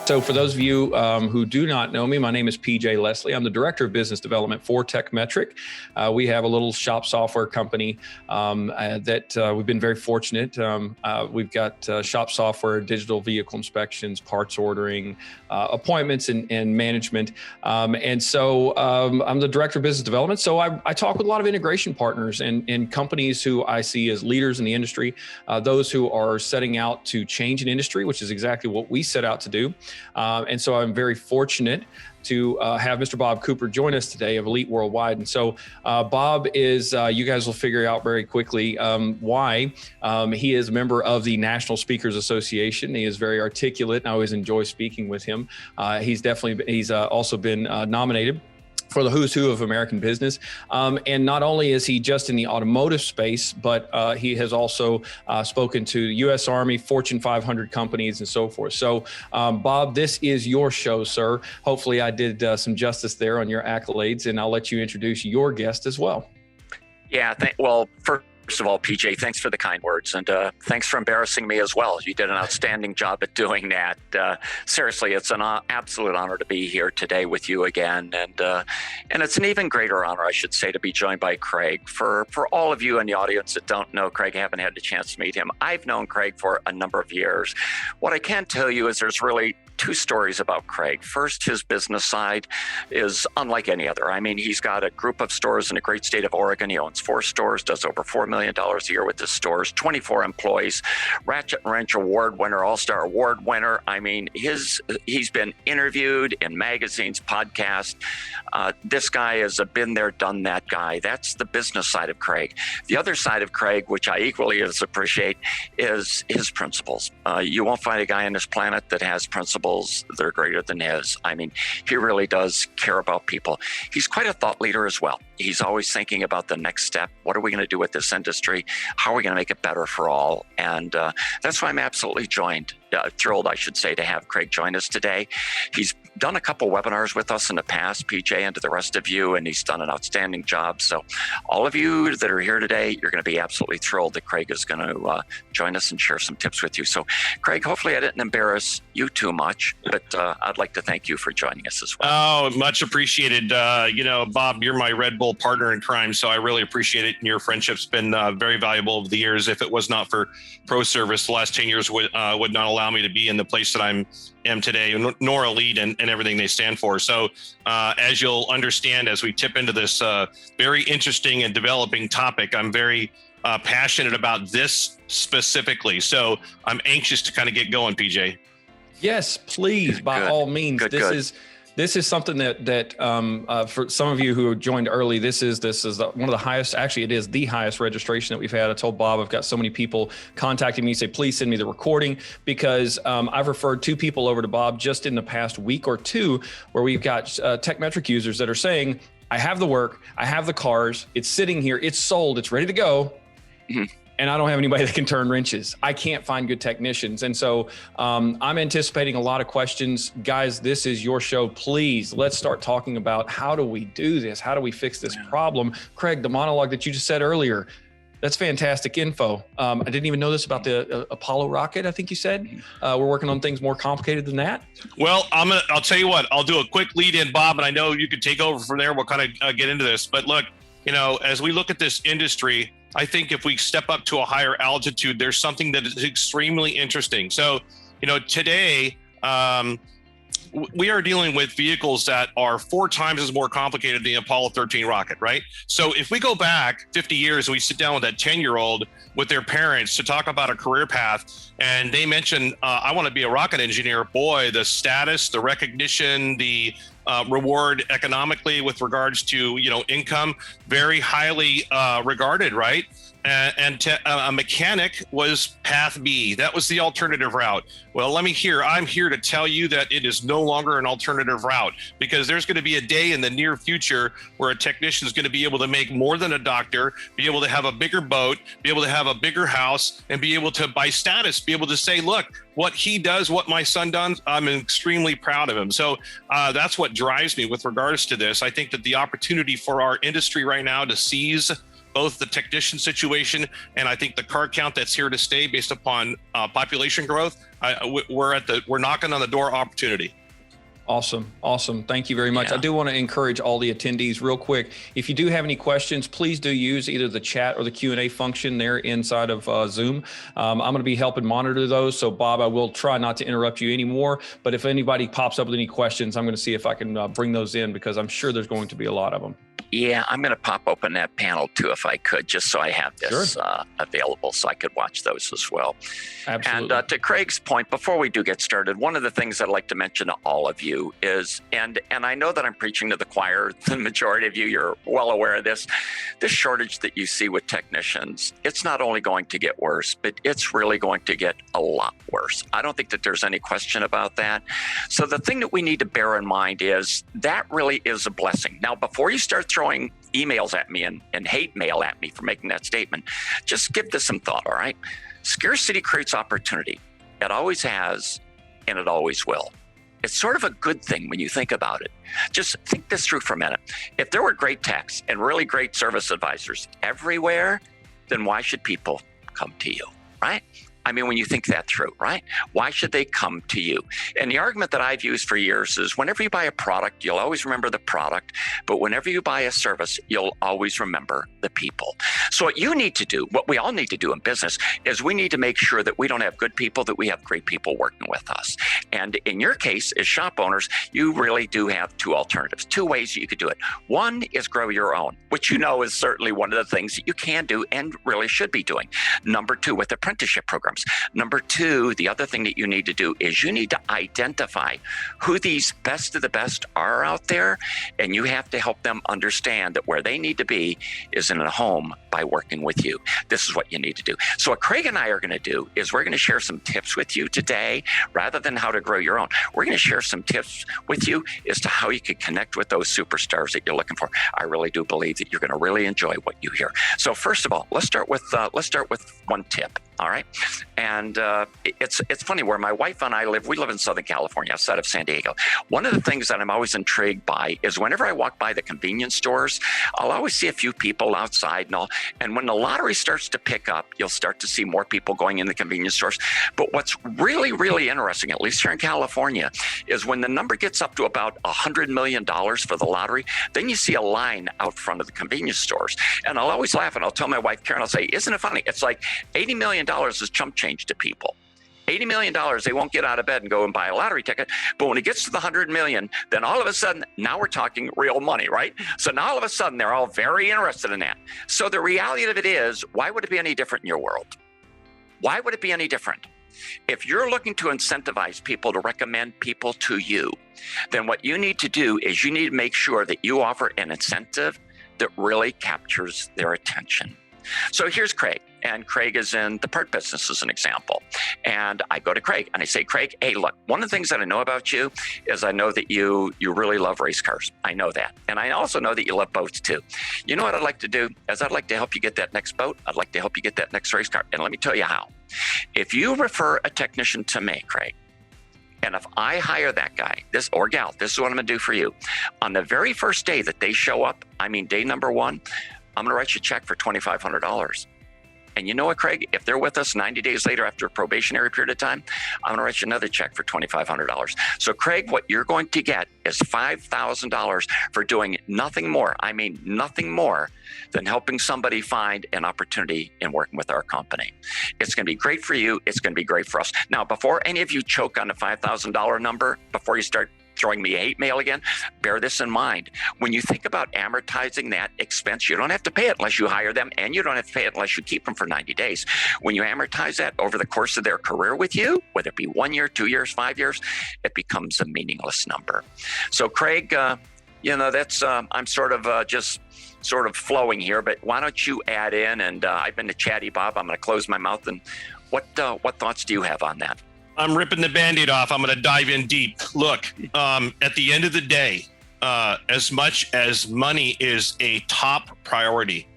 So for those of you who do not know me, my name is PJ Leslie. I'm the Director of Business Development for Tekmetric. We have a little shop software company that we've been very fortunate. We've got shop software, digital vehicle inspections, parts ordering, appointments and management. And so I'm the Director of Business Development. So I talk with a lot of integration partners and companies who I see as leaders in the industry, those who are setting out to change an industry, which is exactly what we set out to do. And so I'm very fortunate to have Mr. Bob Cooper join us today of Elite Worldwide. And so Bob is, you guys will figure out very quickly why. He is a member of the National Speakers Association. He is very articulate, and I always enjoy speaking with him. He's also been nominated for the who's who of American business. And not only is he just in the automotive space, but he has also spoken to U.S. Army, Fortune 500 companies and so forth. So Bob, this is your show, sir. Hopefully I did some justice there on your accolades, and I'll let you introduce your guest as well. Yeah, first of all, PJ, thanks for the kind words, and thanks for embarrassing me as well. You did an outstanding job at doing that. Seriously, it's an absolute honor to be here today with you again, and it's an even greater honor, I should say, to be joined by Craig. For all of you in the audience that don't know Craig, haven't had the chance to meet him, I've known Craig for a number of years. What I can tell you is there's really two stories about Craig. First, his business side is unlike any other. I mean, he's got a group of stores in the great state of Oregon. He owns 4 stores, does over $4 million a year with his stores, 24 employees, Ratchet and Wrench Award winner, All-Star Award winner. I mean, he's been interviewed in magazines, podcasts. This guy is a been there, done that guy. That's the business side of Craig. The other side of Craig, which I equally as appreciate, is his principles. You won't find a guy on this planet that has principles that are greater than his. I mean, he really does care about people. He's quite a thought leader as well. He's always thinking about the next step. What are we going to do with this industry? How are we going to make it better for all? And that's why I'm absolutely thrilled, I should say, to have Craig join us today. He's done a couple webinars with us in the past, PJ, and to the rest of you, and he's done an outstanding job. So all of you that are here today, you're going to be absolutely thrilled that Craig is going to join us and share some tips with you. So Craig, hopefully I didn't embarrass you too much, but I'd like to thank you for joining us as well. Oh, much appreciated. Bob, you're my Red Bull partner in crime, so I really appreciate it. And your friendship's been very valuable over the years. If it was not for Pro Service, the last 10 years would not allow me to be in the place that I am today, nor Elite and everything they stand for. So as you'll understand, as we tip into this very interesting and developing topic, I'm very passionate about this specifically. So I'm anxious to kind of get going, PJ. Yes, please, by all means. This is something that for some of you who joined early, this is one of the highest. Actually, it is the highest registration that we've had. I told Bob I've got so many people contacting me, say, please send me the recording, because I've referred 2 people over to Bob just in the past week or 2, where we've got Tekmetric users that are saying, I have the work, I have the cars, it's sitting here, it's sold, it's ready to go. Mm-hmm. And I don't have anybody that can turn wrenches. I can't find good technicians. And so I'm anticipating a lot of questions. Guys, this is your show. Please, let's start talking about how do we do this? How do we fix this problem? Craig, the monologue that you just said earlier, that's fantastic info. I didn't even know this about the Apollo rocket, I think you said. We're working on things more complicated than that. Well, I'll tell you what, I'll do a quick lead in, Bob, and I know you could take over from there. We'll kind of get into this. But look, as we look at this industry, I think if we step up to a higher altitude, there's something that is extremely interesting. So, today we are dealing with vehicles that are 4 times as more complicated than the Apollo 13 rocket, right? So if we go back 50 years and we sit down with that 10-year-old with their parents to talk about a career path, and they mention, I want to be a rocket engineer, boy, the status, the recognition, the reward economically with regards to, income, very highly regarded, right? And a mechanic was path B. That was the alternative route. Well, I'm here to tell you that it is no longer an alternative route, because there's going to be a day in the near future where a technician is going to be able to make more than a doctor, be able to have a bigger boat, be able to have a bigger house, and be able to, by status, be able to say, look, what he does, what my son does, I'm extremely proud of him. So that's what drives me with regards to this. I think that the opportunity for our industry right now to seize both the technician situation and I think the car count that's here to stay based upon population growth. We're knocking on the door opportunity. Awesome. Thank you very much. Yeah. I do want to encourage all the attendees real quick. If you do have any questions, please do use either the chat or the Q&A function there inside of Zoom. I'm going to be helping monitor those. So Bob, I will try not to interrupt you anymore, but if anybody pops up with any questions, I'm going to see if I can bring those in because I'm sure there's going to be a lot of them. Yeah, I'm going to pop open that panel too, if I could, just so I have this available so I could watch those as well. Absolutely. And to Craig's point, before we do get started, one of the things I'd like to mention to all of you is, and I know that I'm preaching to the choir, the majority of you, you're well aware of this shortage that you see with technicians, it's not only going to get worse, but it's really going to get a lot worse. I don't think that there's any question about that. So the thing that we need to bear in mind is that really is a blessing. Now, before you start throwing emails at me and hate mail at me for making that statement, just give this some thought, all right? Scarcity creates opportunity. It always has, and it always will. It's sort of a good thing when you think about it. Just think this through for a minute. If there were great techs and really great service advisors everywhere, then why should people come to you, right? I mean, when you think that through, right? Why should they come to you? And the argument that I've used for years is whenever you buy a product, you'll always remember the product. But whenever you buy a service, you'll always remember the people. So what you need to do, what we all need to do in business, is we need to make sure that we don't have good people, that we have great people working with us. And in your case, as shop owners, you really do have two alternatives, two ways you could do it. One is grow your own, which you know is certainly one of the things that you can do and really should be doing. Number two, with apprenticeship programs. Number two, the other thing that you need to do is you need to identify who these best of the best are out there, and you have to help them understand that where they need to be is in a home by working with you. This is what you need to do. So what Craig and I are going to do is we're going to share some tips with you today, rather than how to grow your own. We're going to share some tips with you as to how you can connect with those superstars that you're looking for. I really do believe that you're going to really enjoy what you hear. So first of all, let's start with one tip. All right. And it's funny, where my wife and I live, we live in Southern California, outside of San Diego. One of the things that I'm always intrigued by is whenever I walk by the convenience stores, I'll always see a few people outside and all. And when the lottery starts to pick up, you'll start to see more people going in the convenience stores. But what's really, really interesting, at least here in California, is when the number gets up to about $100 million for the lottery, then you see a line out front of the convenience stores. And I'll always laugh and I'll tell my wife, Karen, I'll say, isn't it funny? It's like $80 million is chump change to people. $80 million, they won't get out of bed and go and buy a lottery ticket. But when it gets to the 100 million, then all of a sudden, now we're talking real money, right? So now all of a sudden, they're all very interested in that. So the reality of it is, why would it be any different in your world? Why would it be any different? If you're looking to incentivize people to recommend people to you, then what you need to do is you need to make sure that you offer an incentive that really captures their attention. So here's Craig. And Craig is in the part business as an example. And I go to Craig and I say, Craig, hey, look, one of the things that I know about you is I know that you really love race cars. I know that. And I also know that you love boats too. You know what I'd like to do is I'd like to help you get that next boat. I'd like to help you get that next race car. And let me tell you how. If you refer a technician to me, Craig, and if I hire that guy, this or gal, this is what I'm going to do for you. On the very first day that they show up, I mean, day number one, I'm going to write you a check for $2,500. And you know what, Craig? If they're with us 90 days later after a probationary period of time, I'm going to write you another check for $2,500. So, Craig, what you're going to get is $5,000 for doing nothing more. I mean, nothing more than helping somebody find an opportunity in working with our company. It's going to be great for you. It's going to be great for us. Now, before any of you choke on the $5,000 number, before you start throwing me hate mail again, bear this in mind. When you think about amortizing that expense, you don't have to pay it unless you hire them, and you don't have to pay it unless you keep them for 90 days. When you amortize that over the course of their career with you, whether it be 1 year, 2 years, 5 years, it becomes a meaningless number. So Craig, that's, I'm sort of flowing here, but why don't you add in, and I've been to Chatty Bob, I'm going to close my mouth, and what thoughts do you have on that? I'm ripping the Band-Aid off. I'm going to dive in deep. Look, at the end of the day, as much as money is a top priority,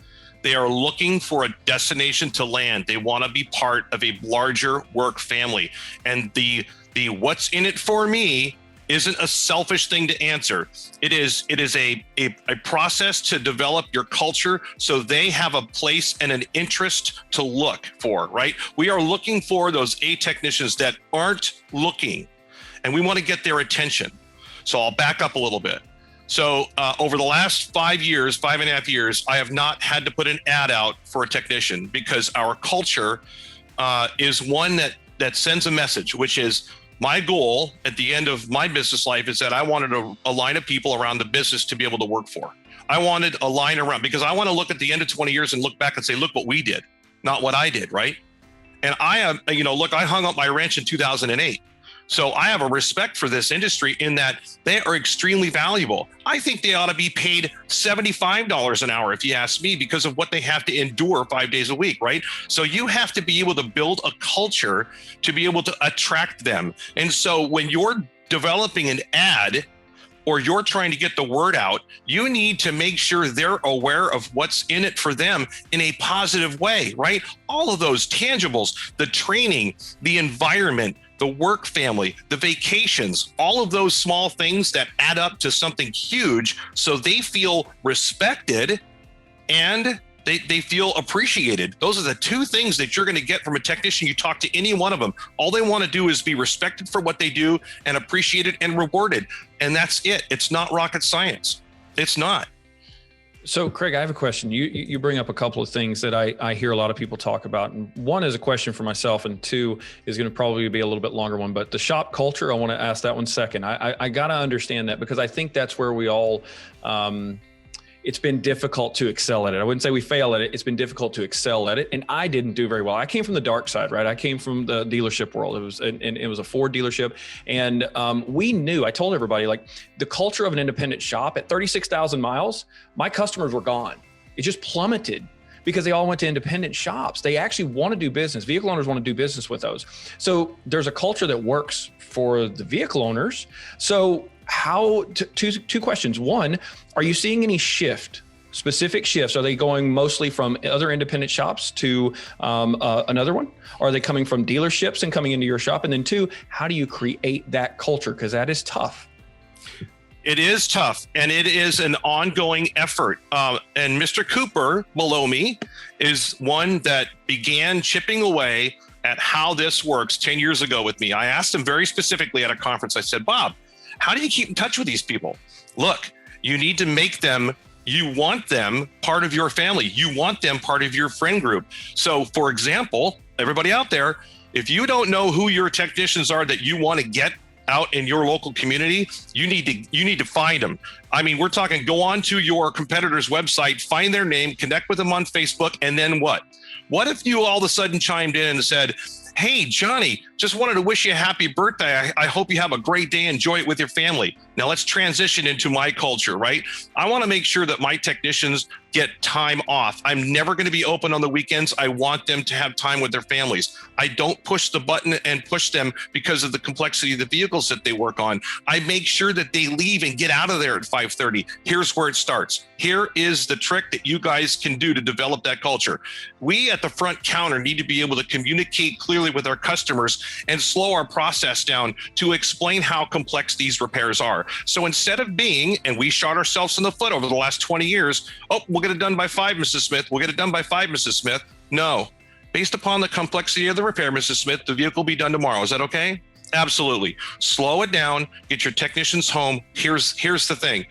they are looking for a destination to land. They want to be part of a larger work family. And the what's in it for me isn't a selfish thing to answer. It is a process to develop your culture so they have a place and an interest to look for, right? We are looking for those A technicians that aren't looking, and we want to get their attention. So I'll back up a little bit. So over the last 5.5 years, I have not had to put an ad out for a technician because our culture is one that sends a message, which is my goal at the end of my business life is that I wanted a line of people around the business to be able to work for. I wanted a line around because I want to look at the end of 20 years and look back and say, look what we did, not what I did, right? And I am, look, I hung up my wrench in 2008. So I have a respect for this industry in that they are extremely valuable. I think they ought to be paid $75 an hour, if you ask me, because of what they have to endure 5 days a week, right? So you have to be able to build a culture to be able to attract them. And so when you're developing an ad or you're trying to get the word out, you need to make sure they're aware of what's in it for them in a positive way, right? All of those tangibles, the training, the environment, the work family, the vacations, all of those small things that add up to something huge so they feel respected and they feel appreciated. Those are the two things that you're going to get from a technician. You talk to any one of them. All they want to do is be respected for what they do and appreciated and rewarded. And that's it. It's not rocket science. It's not. So, Craig, I have a question. You bring up a couple of things that I hear a lot of people talk about. And one is a question for myself, and two is going to probably be a little bit longer one. But the shop culture, I want to ask that one second. I got to understand that because I think that's where we all, it's been difficult to excel at it. I wouldn't say we fail at it. It's been difficult to excel at it. And I didn't do very well. I came from the dark side, right? I came from the dealership world. It was a Ford dealership. And we knew, I told everybody, like the culture of an independent shop at 36,000 miles, my customers were gone. It just plummeted because they all went to independent shops. They actually want to do business. Vehicle owners want to do business with those. So there's a culture that works for the vehicle owners. So two questions. One, are you seeing any specific shifts? Are they going mostly from other independent shops to another one? Or are they coming from dealerships and coming into your shop? And then two, how do you create that culture? Because that is tough. It is tough, and it is an ongoing effort. And Mr. Cooper below me is one that began chipping away at how this works 10 years ago with me. I asked him very specifically at a conference, I said, Bob, how do you keep in touch with these people? Look, you need to make them, you want them part of your family. You want them part of your friend group. So for example, everybody out there, if you don't know who your technicians are that you want to get out in your local community, you need to find them. I mean, we're talking go on to your competitor's website, find their name, connect with them on Facebook, and then what? What if you all of a sudden chimed in and said, hey, Johnny, just wanted to wish you a happy birthday. I hope you have a great day. Enjoy it with your family. Now let's transition into my culture, right? I want to make sure that my technicians get time off. I'm never going to be open on the weekends. I want them to have time with their families. I don't push the button and push them because of the complexity of the vehicles that they work on. I make sure that they leave and get out of there at 5:30. Here's where it starts. Here is the trick that you guys can do to develop that culture. We at the front counter need to be able to communicate clearly with our customers and slow our process down to explain how complex these repairs are. So instead of being, and we shot ourselves in the foot over the last 20 years, oh, we'll get it done by 5, Mrs. Smith. We'll get it done by 5, Mrs. Smith. No. Based upon the complexity of the repair, Mrs. Smith, the vehicle will be done tomorrow. Is that okay? Absolutely. Slow it down. Get your technicians home. Here's the thing.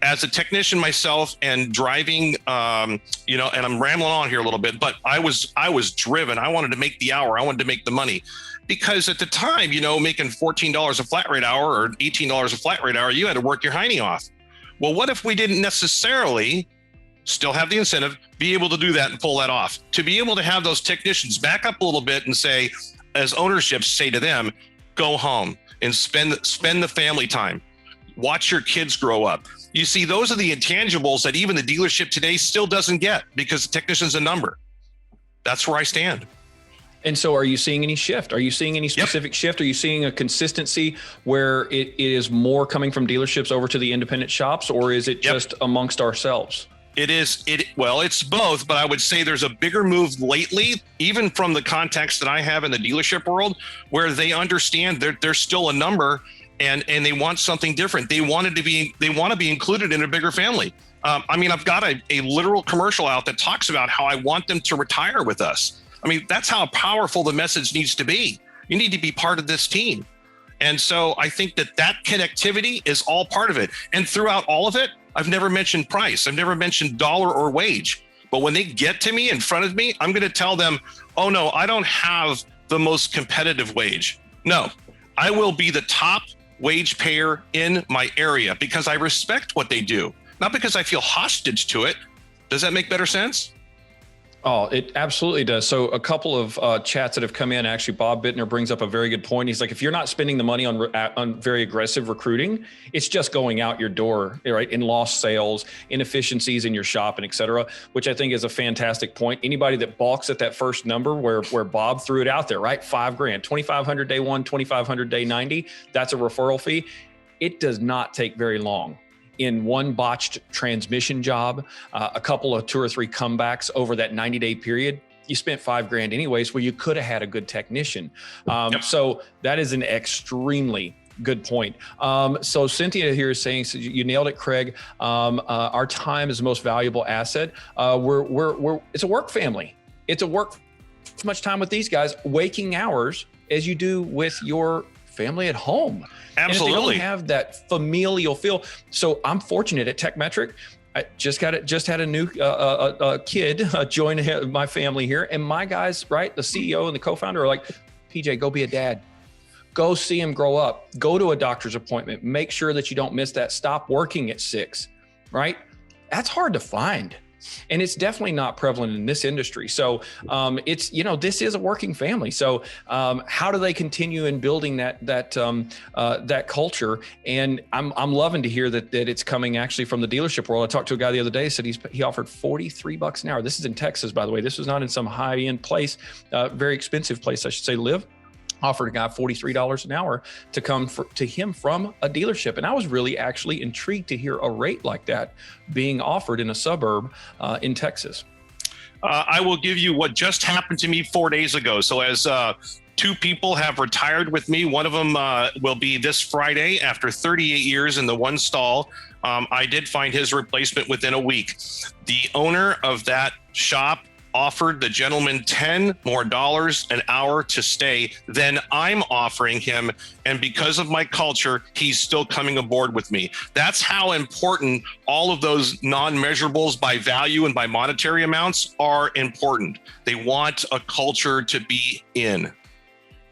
As a technician myself and driving, and I'm rambling on here a little bit, but I was driven. I wanted to make the hour. I wanted to make the money. Because at the time, making $14 a flat rate hour or $18 a flat rate hour, you had to work your hiney off. Well, what if we didn't necessarily still have the incentive, be able to do that and pull that off? To be able to have those technicians back up a little bit and say, as ownerships say to them, go home and spend the family time. Watch your kids grow up. You see, those are the intangibles that even the dealership today still doesn't get because the technician's a number. That's where I stand. And so are you seeing any shift? Are you seeing any specific shift? Are you seeing a consistency where it is more coming from dealerships over to the independent shops, or is it just amongst ourselves? It's both, but I would say there's a bigger move lately, even from the context that I have in the dealership world, where they understand they're still a number and they want something different. They want to be included in a bigger family. I mean, I've got a literal commercial out that talks about how I want them to retire with us. I mean, that's how powerful the message needs to be. You need to be part of this team. And so I think that connectivity is all part of it. And throughout all of it, I've never mentioned price. I've never mentioned dollar or wage. But when they get to me in front of me, I'm going to tell them, oh no, I don't have the most competitive wage. No, I will be the top wage payer in my area because I respect what they do, not because I feel hostage to it. Does that make better sense? Oh, it absolutely does. So a couple of chats that have come in, actually, Bob Bittner brings up a very good point. He's like, if you're not spending the money on very aggressive recruiting, it's just going out your door, right? In lost sales, inefficiencies in your shop, and et cetera, which I think is a fantastic point. Anybody that balks at that first number where Bob threw it out there, right? $5,000, 2,500 day one, 2,500 day 90, that's a referral fee. It does not take very long. In one botched transmission job, a couple of 2 or 3 comebacks over that 90-day period, you spent $5,000 anyways, where you could have had a good technician. So that is an extremely good point. So Cynthia here is saying, so you nailed it, Craig. Our time is the most valuable asset. It's a work family. It's a work as much time with these guys, waking hours, as you do with your family at home. Absolutely. And if they don't have that familial feel. So I'm fortunate at Tekmetric. I just had a new kid join my family here. And my guys, right, the CEO and the co-founder are like, PJ, go be a dad. Go see him grow up. Go to a doctor's appointment. Make sure that you don't miss that. Stop working at 6, right? That's hard to find. And it's definitely not prevalent in this industry. So it's, this is a working family. So how do they continue in building that culture? And I'm loving to hear that it's coming actually from the dealership world. I talked to a guy the other day, said he offered $43 an hour. This is in Texas, by the way. This was not in some high end place, very expensive place, I should say, live. Offered a guy $43 an hour to come to him from a dealership. And I was really actually intrigued to hear a rate like that being offered in a suburb in Texas. I will give you what just happened to me 4 days ago. So as 2 people have retired with me, one of them will be this Friday after 38 years in the one stall. I did find his replacement within a week. The owner of that shop offered the gentleman $10 more an hour to stay than I'm offering him. And because of my culture, he's still coming aboard with me. That's how important all of those non-measurables by value and by monetary amounts are important. They want a culture to be in.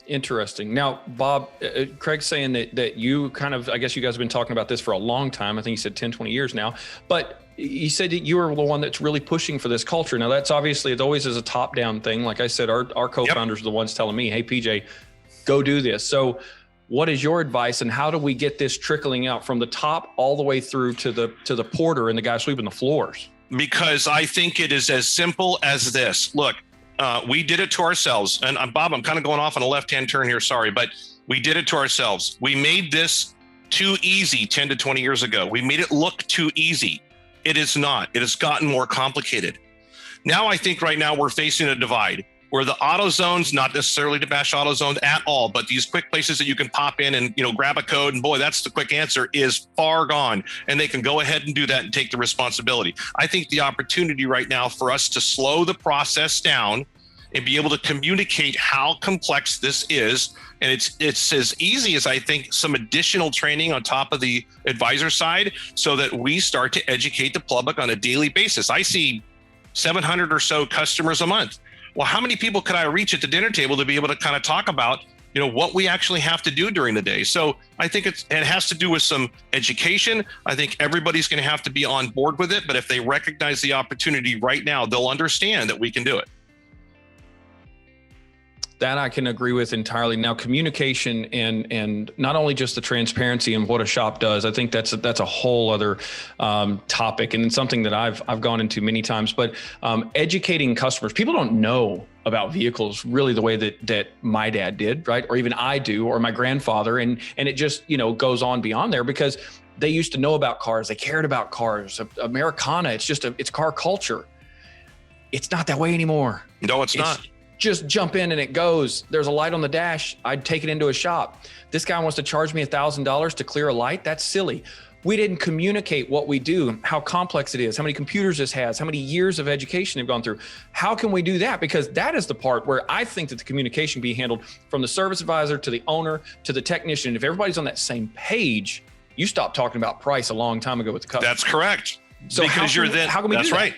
Interesting. Now, Bob, Craig's saying that you kind of, I guess you guys have been talking about this for a long time. I think he said 10, 20 years now, but he said that you were the one that's really pushing for this culture. Now that's obviously, it always is a top down thing. Like I said, our co-founders are the ones telling me, hey, PJ, go do this. So what is your advice and how do we get this trickling out from the top all the way through to the porter and the guy sweeping the floors? Because I think it is as simple as this. Look, we did it to ourselves. And Bob, I'm kind of going off on a left-hand turn here. Sorry, but we did it to ourselves. We made this too easy 10 to 20 years ago. We made it look too easy. It is not. It has gotten more complicated. Now, I think right now we're facing a divide where the auto zones, not necessarily to bash auto zones at all, but these quick places that you can pop in and, grab a code and boy, that's the quick answer is far gone. And they can go ahead and do that and take the responsibility. I think the opportunity right now for us to slow the process down and be able to communicate how complex this is. And it's as easy as I think some additional training on top of the advisor side so that we start to educate the public on a daily basis. I see 700 or so customers a month. Well, how many people could I reach at the dinner table to be able to kind of talk about, what we actually have to do during the day? So I think it has to do with some education. I think everybody's going to have to be on board with it. But if they recognize the opportunity right now, they'll understand that we can do it. That I can agree with entirely. Now, communication and not only just the transparency and what a shop does, I think that's a whole other topic and it's something that I've gone into many times. But educating customers, people don't know about vehicles really the way that my dad did, right? Or even I do, or my grandfather, and it just goes on beyond there because they used to know about cars, they cared about cars. Americana, it's car culture. It's not that way anymore. No, it's not. just jump in and it goes. There's a light on the dash. I'd take it into a shop. This guy wants to charge me $1,000 to clear a light. That's silly. We didn't communicate what we do, how complex it is, how many computers this has, how many years of education they've gone through. How can we do that? Because that is the part where I think that the communication be handled from the service advisor to the owner to the technician. If everybody's on that same page, you stopped talking about price a long time ago with the customer. That's correct. So because how can we that's do that? right.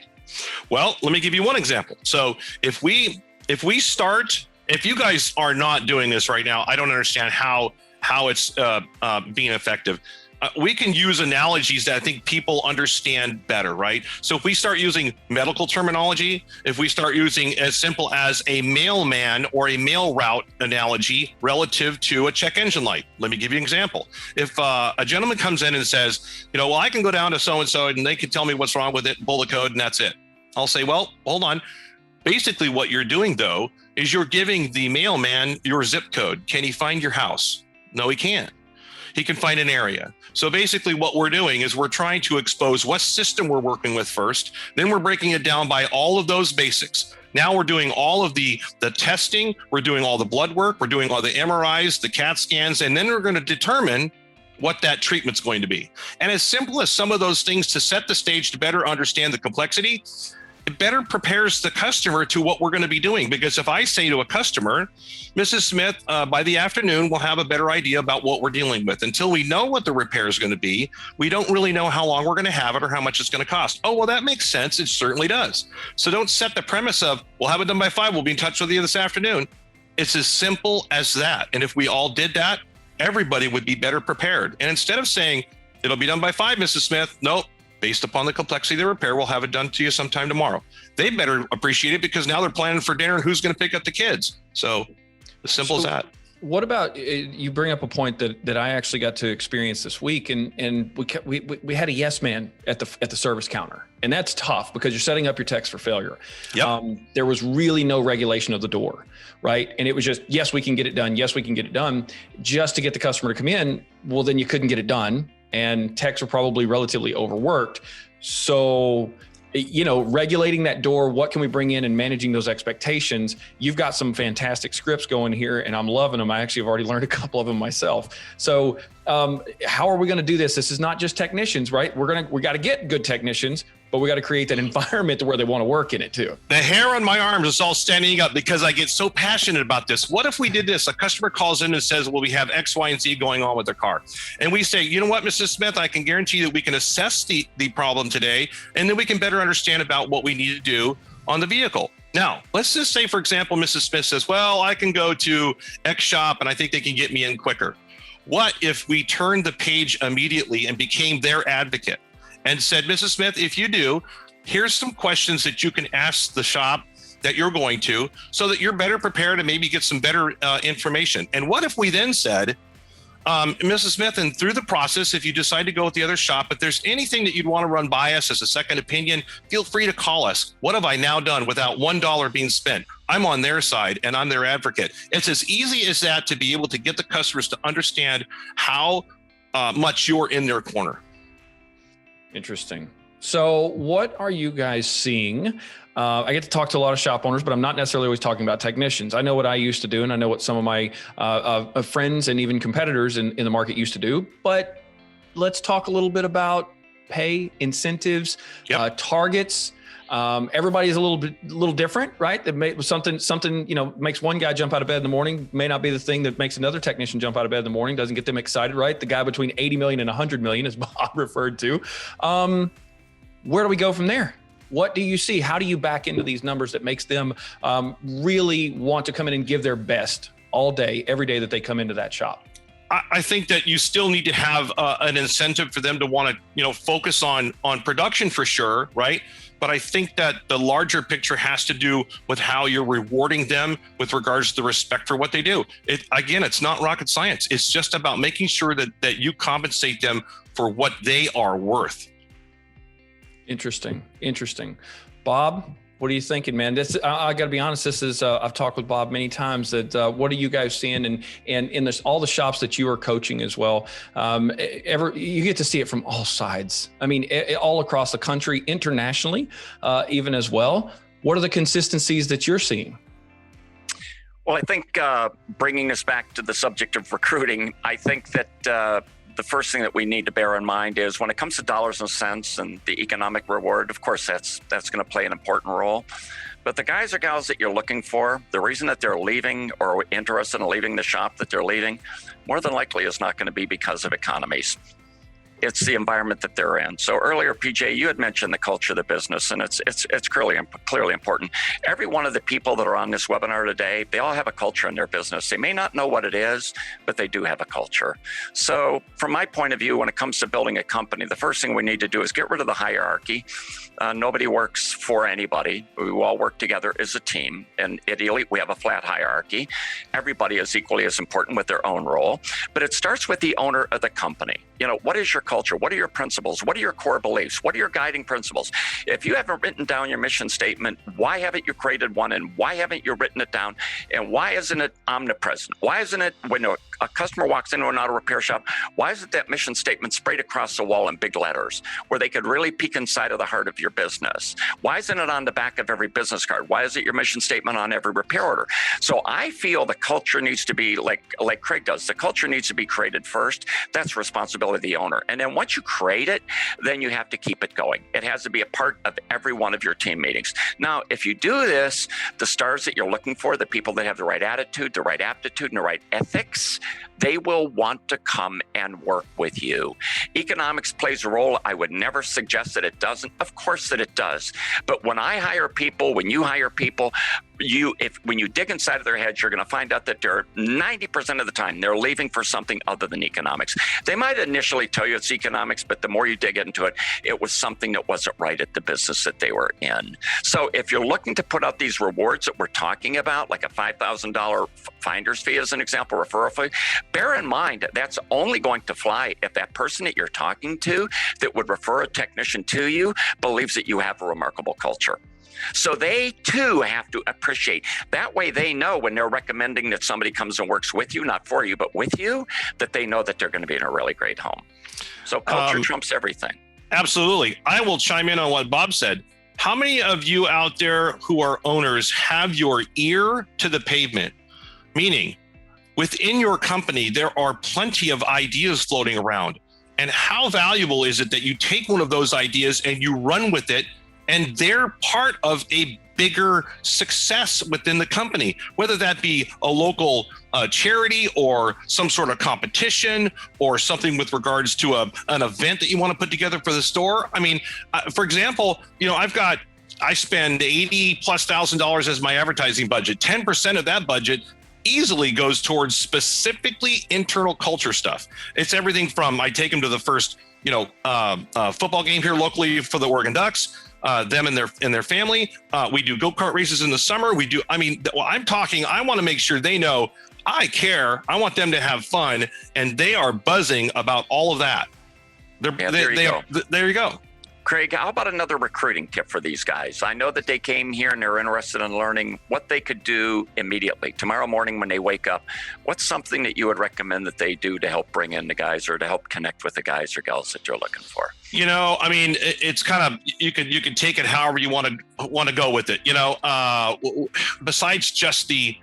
Well, let me give you one example. So if you guys are not doing this right now, I don't understand how it's being effective. We can use analogies that I think people understand better, right? So if we start using medical terminology, if we start using as simple as a mailman or a mail route analogy relative to a check engine light. Let me give you an example. If a gentleman comes in and says, well, I can go down to so-and-so and they can tell me what's wrong with it, pull the code, and that's it. I'll say, well, hold on. Basically what you're doing though, is you're giving the mailman your zip code. Can he find your house? No, he can't. He can find an area. So basically what we're doing is we're trying to expose what system we're working with first. Then we're breaking it down by all of those basics. Now we're doing all of the testing. We're doing all the blood work. We're doing all the MRIs, the CAT scans, and then we're going to determine what that treatment's going to be. And as simple as some of those things to set the stage to better understand the complexity, it better prepares the customer to what we're going to be doing. Because if I say to a customer, Mrs. Smith, by the afternoon, we'll have a better idea about what we're dealing with. Until we know what the repair is going to be, we don't really know how long we're going to have it or how much it's going to cost. Oh, well, that makes sense. It certainly does. So don't set the premise of, we'll have it done by 5. We'll be in touch with you this afternoon. It's as simple as that. And if we all did that, everybody would be better prepared. And instead of saying, it'll be done by 5, Mrs. Smith, nope. Based upon the complexity of the repair, we'll have it done to you sometime tomorrow. They better appreciate it because now they're planning for dinner and who's going to pick up the kids. So as simple as that. What about, you bring up a point that I actually got to experience this week, and we had a yes man at the service counter, and that's tough because you're setting up your techs for failure. Yep. There was really no regulation of the door, right? And it was just, yes, we can get it done. Yes, we can get it done. Just to get the customer to come in, well, then you couldn't get it done. And techs are probably relatively overworked. So, regulating that door, what can we bring in and managing those expectations? You've got some fantastic scripts going here and I'm loving them. I actually have already learned a couple of them myself. So how are we going to do this? This is not just technicians, right? We got to get good technicians, but we got to create that environment to where they want to work in it too. The hair on my arms is all standing up because I get so passionate about this. What if we did this? A customer calls in and says, well, we have X, Y, and Z going on with their car. And we say, you know what, Mrs. Smith, I can guarantee that we can assess the problem today, and then we can better understand about what we need to do on the vehicle. Now, let's just say, for example, Mrs. Smith says, well, I can go to X shop and I think they can get me in quicker. What if we turned the page immediately and became their advocate and said, Mrs. Smith, if you do, here's some questions that you can ask the shop that you're going to so that you're better prepared and maybe get some better information. And what if we then said, Mrs. Smith, and through the process, if you decide to go with the other shop, if there's anything that you'd want to run by us as a second opinion, feel free to call us. What have I now done without $1 being spent? I'm on their side and I'm their advocate. It's as easy as that to be able to get the customers to understand how much you're in their corner. Interesting. So what are you guys seeing? I get to talk to a lot of shop owners, but I'm not necessarily always talking about technicians. I know what I used to do, and I know what some of my friends and even competitors in the market used to do. But let's talk a little bit about pay, incentives, targets. Everybody's a little different, right? That may something makes one guy jump out of bed in the morning may not be the thing that makes another technician jump out of bed in the morning. Doesn't get them excited, right? The guy between 80 million and 100 million, as Bob referred to. Where do we go from there? What do you see? How do you back into these numbers that makes them really want to come in and give their best all day, every day that they come into that shop? I think that you still need to have an incentive for them to want to, focus on production for sure, right? But I think that the larger picture has to do with how you're rewarding them with regards to the respect for what they do. It's not rocket science. It's just about making sure that you compensate them for what they are worth. Interesting. Bob, what are you thinking, man? I got to be honest. This is I've talked with Bob many times. That what are you guys seeing, and in this all the shops that you are coaching as well? You get to see it from all sides. I mean, all across the country, internationally, even as well. What are the consistencies that you're seeing? Well, I think bringing us back to the subject of recruiting, I think that the first thing that we need to bear in mind is when it comes to dollars and cents and the economic reward, of course, that's going to play an important role. But the guys or gals that you're looking for, the reason that they're leaving or interested in leaving the shop that they're leaving, more than likely is not going to be because of economies. It's the environment that they're in. So earlier, PJ, you had mentioned the culture of the business, and it's clearly important. Every one of the people that are on this webinar today, they all have a culture in their business. They may not know what it is, but they do have a culture. So from my point of view, when it comes to building a company, the first thing we need to do is get rid of the hierarchy. Nobody works for anybody. We all work together as a team. And at Elite, we have a flat hierarchy. Everybody is equally as important with their own role. But it starts with the owner of the company. You know, what is your culture? What are your principles? What are your core beliefs? What are your guiding principles? If you haven't written down your mission statement, why haven't you created one? And why haven't you written it down? And why isn't it omnipresent? Why isn't it when a customer walks into an auto repair shop, why isn't that mission statement sprayed across the wall in big letters where they could really peek inside of the heart of your business? Why isn't it on the back of every business card? Why is it your mission statement on every repair order? So I feel the culture needs to be like Craig does. The culture needs to be created first. That's responsibility of the owner. And then once you create it, then you have to keep it going. It has to be a part of every one of your team meetings. Now, if you do this, the stars that you're looking for, the people that have the right attitude, the right aptitude, and the right ethics, they will want to come and work with you. Economics plays a role. I would never suggest that it doesn't. Of course that it does. But when I hire people, when you hire people, when you dig inside of their heads, you're going to find out that they're 90% of the time they're leaving for something other than economics. They might initially tell you it's economics, but the more you dig into it, it was something that wasn't right at the business that they were in. So if you're looking to put out these rewards that we're talking about, like a $5,000 finder's fee as an example, referral fee, bear in mind that's only going to fly if that person that you're talking to that would refer a technician to you believes that you have a remarkable culture. So they too have to appreciate. That way they know when they're recommending that somebody comes and works with you, not for you, but with you, that they know that they're going to be in a really great home. So culture trumps everything. Absolutely. I will chime in on what Bob said. How many of you out there who are owners have your ear to the pavement? Meaning, within your company, there are plenty of ideas floating around. And how valuable is it that you take one of those ideas and you run with it, and they're part of a bigger success within the company, whether that be a local charity or some sort of competition or something with regards to an event that you want to put together for the store. I mean, for example, you know, I spend $80,000+ as my advertising budget. 10% of that budget easily goes towards specifically internal culture stuff. It's everything from I take them to the first, football game here locally for the Oregon Ducks. Them and their family. We do go-kart races in the summer. I want to make sure they know I care. I want them to have fun, and they are buzzing about all of that. There you go. Craig, how about another recruiting tip for these guys? I know that they came here and they're interested in learning what they could do immediately. Tomorrow morning when they wake up, what's something that you would recommend that they do to help bring in the guys or to help connect with the guys or gals that you're looking for? You know, I mean, it's kind of, you can take it however you want to go with it. Besides just the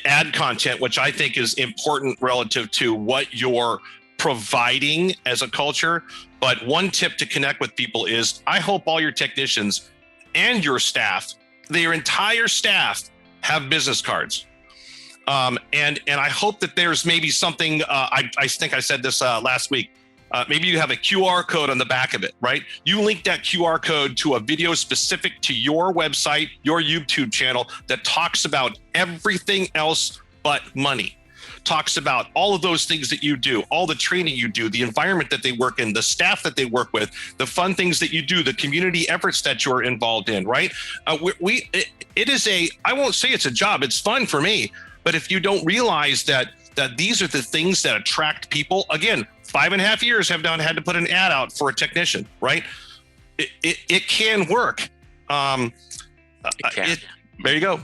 ad content, which I think is important relative to what you're providing as a culture. But one tip to connect with people is I hope all your technicians and your staff, their entire staff, have business cards. And I hope that there's maybe something, I think I said this last week, maybe you have a QR code on the back of it, right? You link that QR code to a video specific to your website, your YouTube channel that talks about everything else but money. Talks about all of those things that you do, all the training you do, the environment that they work in, the staff that they work with, the fun things that you do, the community efforts that you're involved in, right? It is I won't say it's a job, it's fun for me, but if you don't realize that these are the things that attract people, again, 5.5 years have not had to put an ad out for a technician, right? It can work. It can. There you go.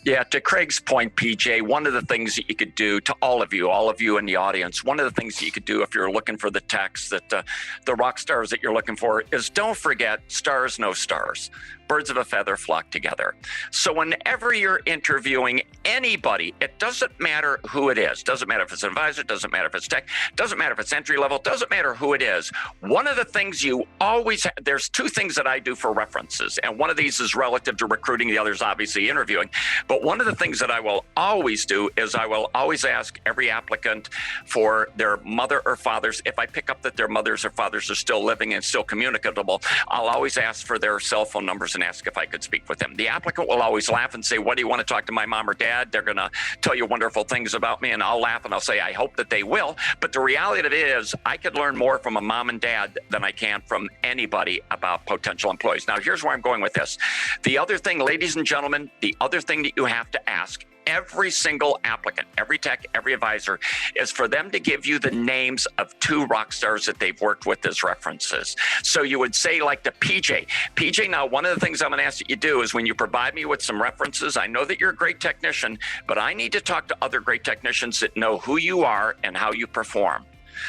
Yeah, to Craig's point, PJ, one of the things that you could do to all of you in the audience, one of the things that you could do if you're looking for the techs, that the rock stars that you're looking for, is don't forget stars, no stars. birds of a feather flock together. So whenever you're interviewing anybody, it doesn't matter who it is. Doesn't matter if it's an advisor, doesn't matter if it's tech, doesn't matter if it's entry level, doesn't matter who it is. One of the things you always, there's two things that I do for references. And one of these is relative to recruiting, the other is obviously interviewing. But one of the things that I will always do is I will always ask every applicant for their mother or fathers. If I pick up that their mothers or fathers are still living and still communicable, I'll always ask for their cell phone numbers and ask if I could speak with them. The applicant will always laugh and say, what do you want to talk to my mom or dad? They're going to tell you wonderful things about me. And I'll laugh and I'll say, I hope that they will. But the reality of it is I could learn more from a mom and dad than I can from anybody about potential employees. Now, here's where I'm going with this. The other thing, ladies and gentlemen, the other thing that you have to ask every single applicant, every tech, every advisor, is for them to give you the names of 2 rock stars that they've worked with as references. So you would say like the PJ, now one of the things I'm going to ask that you do is when you provide me with some references, I know that you're a great technician, but I need to talk to other great technicians that know who you are and how you perform.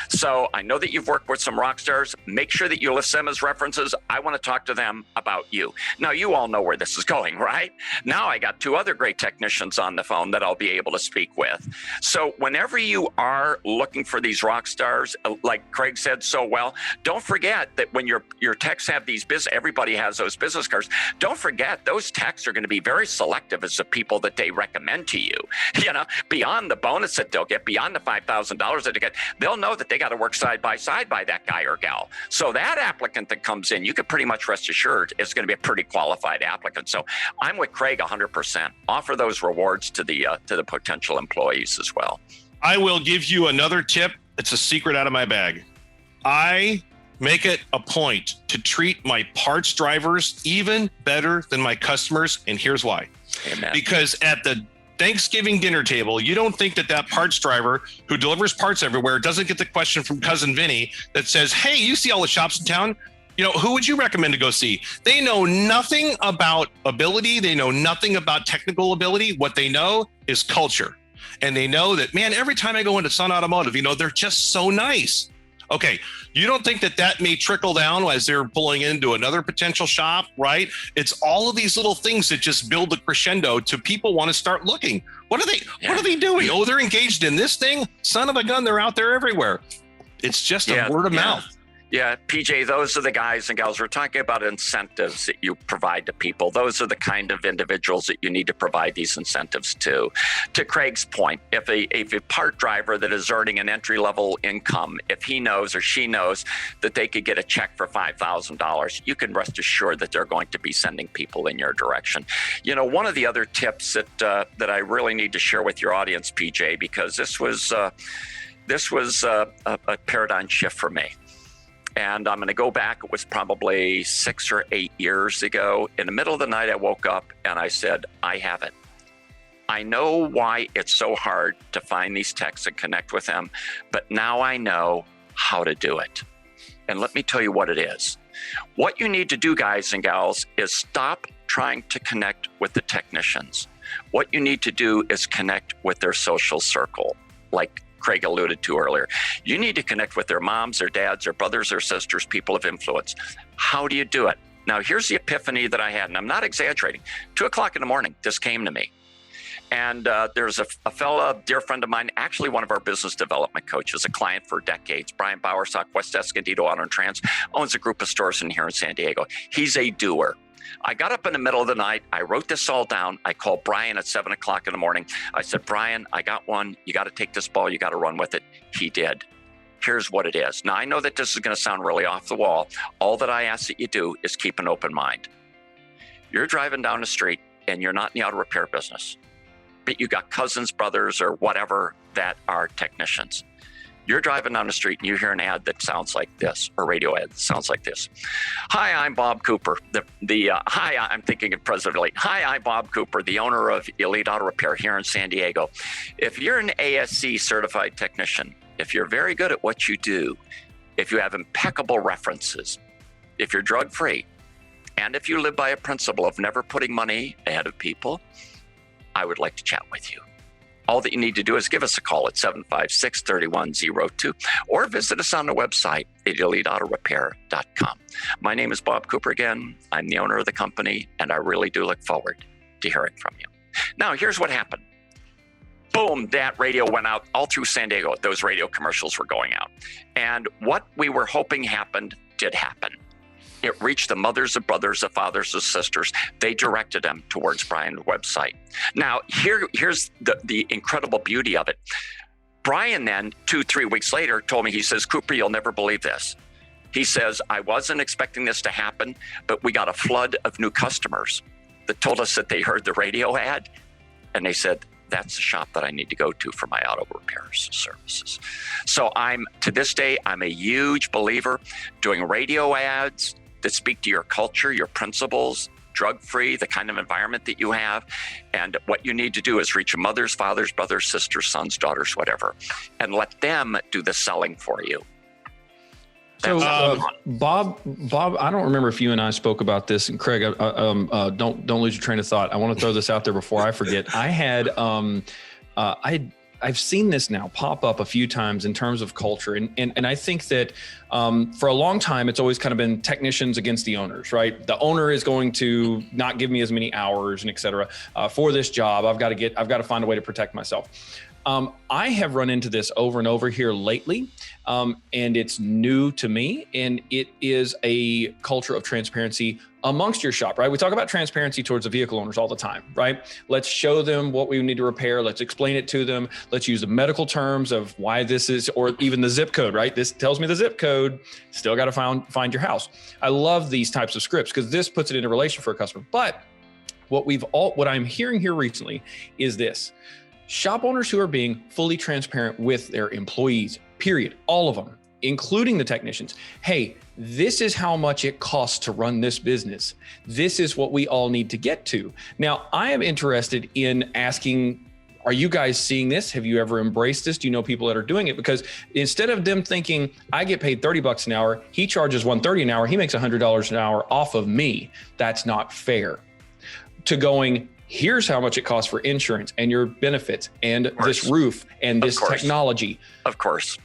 So I know that you've worked with some rock stars. Make sure that you list them as references. I want to talk to them about you. Now, you all know where this is going, right? Now I got 2 other great technicians on the phone that I'll be able to speak with. So whenever you are looking for these rock stars, like Craig said so well, don't forget that when your techs have these everybody has those business cards. Don't forget those techs are going to be very selective as the people that they recommend to you. You know, beyond the bonus that they'll get, beyond the $5,000 that they get, they'll know that they got to work side by side by that guy or gal. So that applicant that comes in, you can pretty much rest assured is going to be a pretty qualified applicant. So I'm with Craig 100%. Offer those rewards to the potential employees as well. I will give you another tip. It's a secret out of my bag. I make it a point to treat my parts drivers even better than my customers. And here's why. Amen. Because at the Thanksgiving dinner table, you don't think that parts driver who delivers parts everywhere doesn't get the question from cousin Vinny that says, hey, you see all the shops in town? You know, who would you recommend to go see? They know nothing about ability. They know nothing about technical ability. What they know is culture. And they know that, man, every time I go into Sun Automotive, you know, they're just so nice. Okay, you don't think that may trickle down as they're pulling into another potential shop, right? It's all of these little things that just build a crescendo to people want to start looking. What are they doing? Oh, they're engaged in this thing? Son of a gun, they're out there everywhere. It's just a word of mouth. Yeah, PJ, those are the guys and gals. We're talking about incentives that you provide to people. Those are the kind of individuals that you need to provide these incentives to. To Craig's point, if a part driver that is earning an entry-level income, if he knows or she knows that they could get a check for $5,000, you can rest assured that they're going to be sending people in your direction. You know, one of the other tips that I really need to share with your audience, PJ, because this was a paradigm shift for me. And I'm going to go back. It was probably 6 or 8 years ago. In the middle of the night, I woke up and I said, I have it. I know why it's so hard to find these techs and connect with them, but now I know how to do it. And let me tell you what it is. What you need to do, guys and gals, is stop trying to connect with the technicians. What you need to do is connect with their social circle, like Craig alluded to earlier. You need to connect with their moms, their dads, their brothers, their sisters, people of influence. How do you do it? Now, here's the epiphany that I had, and I'm not exaggerating. 2:00 in the morning, this came to me. And there's a fella, dear friend of mine, actually one of our business development coaches, a client for decades, Brian Bowersock, West Escondido Auto and Trans, owns a group of stores here in San Diego. He's a doer. I got up in the middle of the night. I wrote this all down. I called Brian at 7:00 in the morning. I said, Brian, I got one. You got to take this ball. You got to run with it. He did. Here's what it is. Now, I know that this is going to sound really off the wall. All that I ask that you do is keep an open mind. You're driving down the street and you're not in the auto repair business, but you got cousins, brothers, or whatever that are technicians. You're driving down the street and you hear an ad that sounds like this, or radio ad that sounds like this. Hi, I'm Bob Cooper. I'm thinking of President Elite. Hi, I'm Bob Cooper, the owner of Elite Auto Repair here in San Diego. If you're an ASC certified technician, if you're very good at what you do, if you have impeccable references, if you're drug-free, and if you live by a principle of never putting money ahead of people, I would like to chat with you. all that you need to do is give us a call at 756-3102 or visit us on the website at eliteautorepair.com. My name is Bob Cooper again. I'm the owner of the company, and I really do look forward to hearing from you. Now, here's what happened. Boom, that radio went out all through San Diego. Those radio commercials were going out. And what we were hoping happened did happen. It reached the mothers, the brothers, the fathers, the sisters. They directed them towards Brian's website. Now, here's the incredible beauty of it. Brian then, 2-3 weeks later, told me, he says, Cooper, you'll never believe this. He says, I wasn't expecting this to happen, but we got a flood of new customers that told us that they heard the radio ad, and they said, that's the shop that I need to go to for my auto repairs services. So to this day, I'm a huge believer doing radio ads that speak to your culture, your principles, drug-free, the kind of environment that you have. And what you need to do is reach your mothers, fathers, brothers, sisters, sons, daughters, whatever, and let them do the selling for you. So, Bob, I don't remember if you and I spoke about this. And Craig, don't lose your train of thought. I want to throw this out there before I forget. I had, I've seen this now pop up a few times in terms of culture, and I think that for a long time it's always kind of been technicians against the owners, right? The owner is going to not give me as many hours and et cetera for this job. I've got to find a way to protect myself. I have run into this over and over here lately, and it's new to me, and it is a culture of transparency amongst your shop, right? We talk about transparency towards the vehicle owners all the time, right? Let's show them what we need to repair. Let's explain it to them. Let's use the medical terms of why this is, or even the zip code, right? This tells me the zip code, still got to find your house. I love these types of scripts because this puts it into relation for a customer. But what I'm hearing here recently is this. Shop owners who are being fully transparent with their employees, period, all of them, including the technicians. Hey, this is how much it costs to run this business. This is what we all need to get to. Now, I am interested in asking, are you guys seeing this? Have you ever embraced this? Do you know people that are doing it? Because instead of them thinking, I get paid $30 an hour, he charges $130 an hour, he makes $100 an hour off of me, that's not fair. To going, here's how much it costs for insurance and your benefits and this roof and this technology. Of course.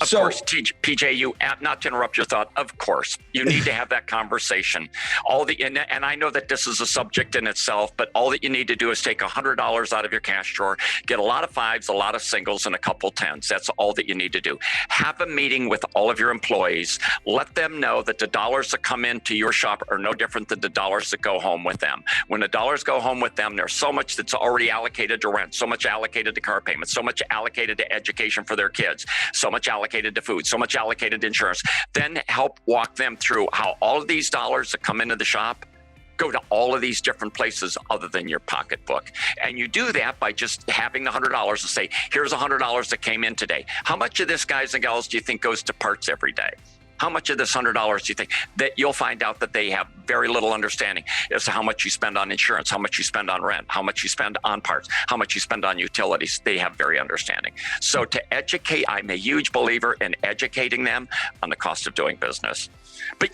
Of course, PJ, you, not to interrupt your thought, of course, you need to have that conversation. And I know that this is a subject in itself, but all that you need to do is take $100 out of your cash drawer, get a lot of fives, a lot of singles, and a couple tens. That's all that you need to do. Have a meeting with all of your employees. Let them know that the dollars that come into your shop are no different than the dollars that go home with them. When the dollars go home with them, there's so much that's already allocated to rent, so much allocated to car payments, so much allocated to education for their kids, so much allocated to food, so much allocated to insurance. Then help walk them through how all of these dollars that come into the shop go to all of these different places other than your pocketbook. And you do that by just having the $100 to say, here's $100 that came in today. How much of this, guys and gals, do you think goes to parts every day? How much of this $100 do you think? That you'll find out that they have very little understanding as to how much you spend on insurance, how much you spend on rent, how much you spend on parts, how much you spend on utilities. They have very understanding. So to educate, I'm a huge believer in educating them on the cost of doing business. But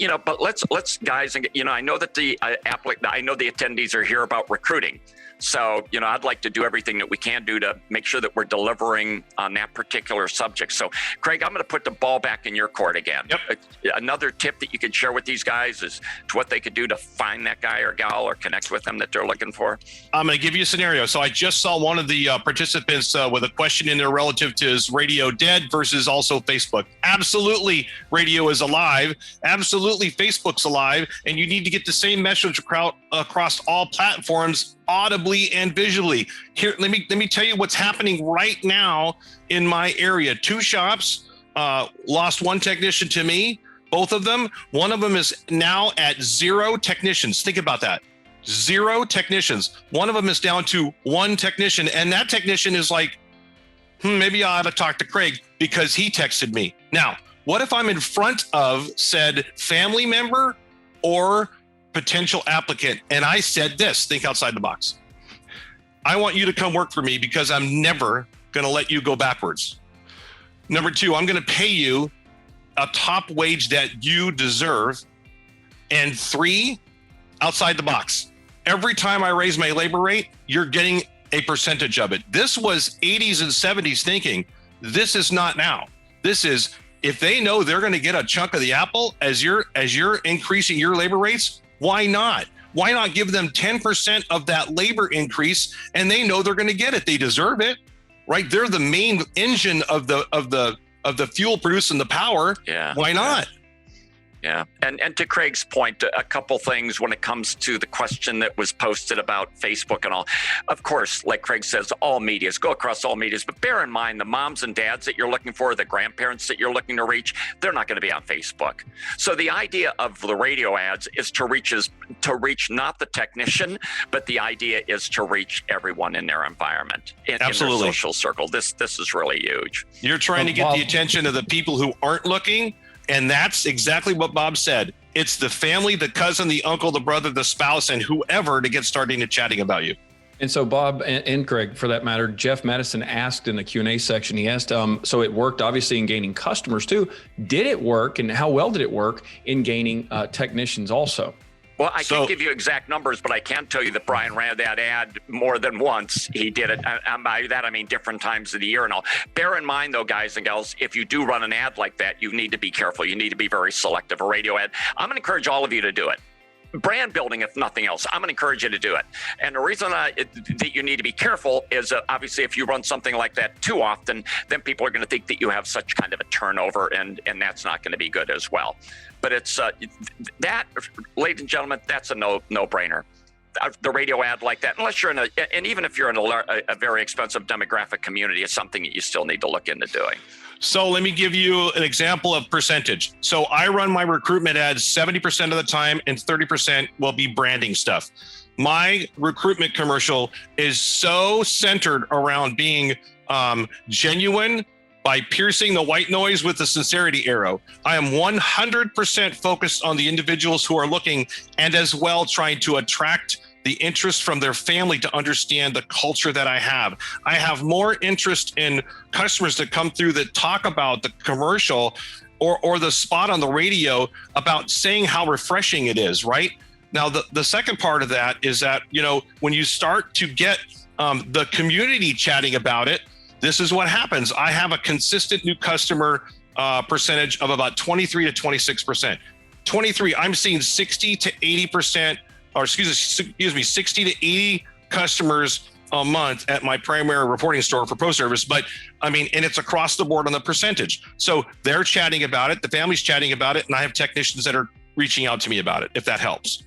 let's guys, and I know that I know the attendees are here about recruiting. So, I'd like to do everything that we can do to make sure that we're delivering on that particular subject. So, Craig, I'm going to put the ball back in your court again. Yep. Another tip that you can share with these guys is to what they could do to find that guy or gal or connect with them that they're looking for. I'm going to give you a scenario. So I just saw one of the participants with a question in there relative to is radio dead versus also Facebook. Absolutely, radio is alive. Absolutely, Facebook's alive. And you need to get the same message across all platforms audibly and visually. Here, let me tell you what's happening right now in my area. 2 shops lost 1 technician to me, both of them. One of them is now at 0 technicians. Think about that. 0 technicians. One of them is down to 1 technician, and that technician is like, maybe I ought to talk to Craig because he texted me. Now, what if I'm in front of said family member or potential applicant, and I said this, think outside the box. I want you to come work for me because I'm never going to let you go backwards. Number 2, I'm going to pay you a top wage that you deserve. And 3, outside the box. Every time I raise my labor rate, you're getting a percentage of it. This was 80s and 70s thinking. This is not now. This is, if they know they're going to get a chunk of the apple as you're increasing your labor rates, why not? Why not give them 10% of that labor increase, and they know they're going to get it? They deserve it, right? They're the main engine of the fuel producing the power. Yeah. Why not? Yeah. And to Craig's point, a couple things when it comes to the question that was posted about Facebook and all. Of course, like Craig says, all medias, go across all medias, but bear in mind the moms and dads that you're looking for, the grandparents that you're looking to reach, they're not going to be on Facebook. So the idea of the radio ads is to reach not the technician, but the idea is to reach everyone in their environment, in their social circle. This is really huge. You're trying to get the attention of the people who aren't looking. And that's exactly what Bob said. It's the family, the cousin, the uncle, the brother, the spouse, and whoever to get starting to chatting about you. And so Bob and Craig, for that matter, Jeff Madison asked in the Q&A section, he asked, so it worked obviously in gaining customers too. Did it work, and how well did it work in gaining technicians also? Well, I can't give you exact numbers, but I can tell you that Brian ran that ad more than once. He did it. By that, I mean different times of the year and all. Bear in mind, though, guys and gals, if you do run an ad like that, you need to be careful. You need to be very selective. A radio ad, I'm going to encourage all of you to do it. Brand building, if nothing else, I'm going to encourage you to do it. And the reason that you need to be careful is obviously if you run something like that too often, then people are going to think that you have such kind of a turnover, and that's not going to be good as well. But it's that, ladies and gentlemen, that's a no-brainer. The radio ad like that, unless you're and even if you're in a very expensive demographic community, it's something that you still need to look into doing. So let me give you an example of percentage. So I run my recruitment ads 70% of the time, and 30% will be branding stuff. My recruitment commercial is so centered around being genuine by piercing the white noise with the sincerity arrow. I am 100% focused on the individuals who are looking, and as well trying to attract the interest from their family to understand the culture that I have. I have more interest in customers that come through that talk about the commercial or the spot on the radio about saying how refreshing it is, right? Now, the second part of that is that, when you start to get the community chatting about it, this is what happens. I have a consistent new customer percentage of about 23 to 26%. 23, I'm seeing 60 to 80%, or excuse me, 60 to 80 customers a month at my primary reporting store for Pro Service. But I mean, and it's across the board on the percentage. So they're chatting about it, the family's chatting about it, and I have technicians that are reaching out to me about it, if that helps.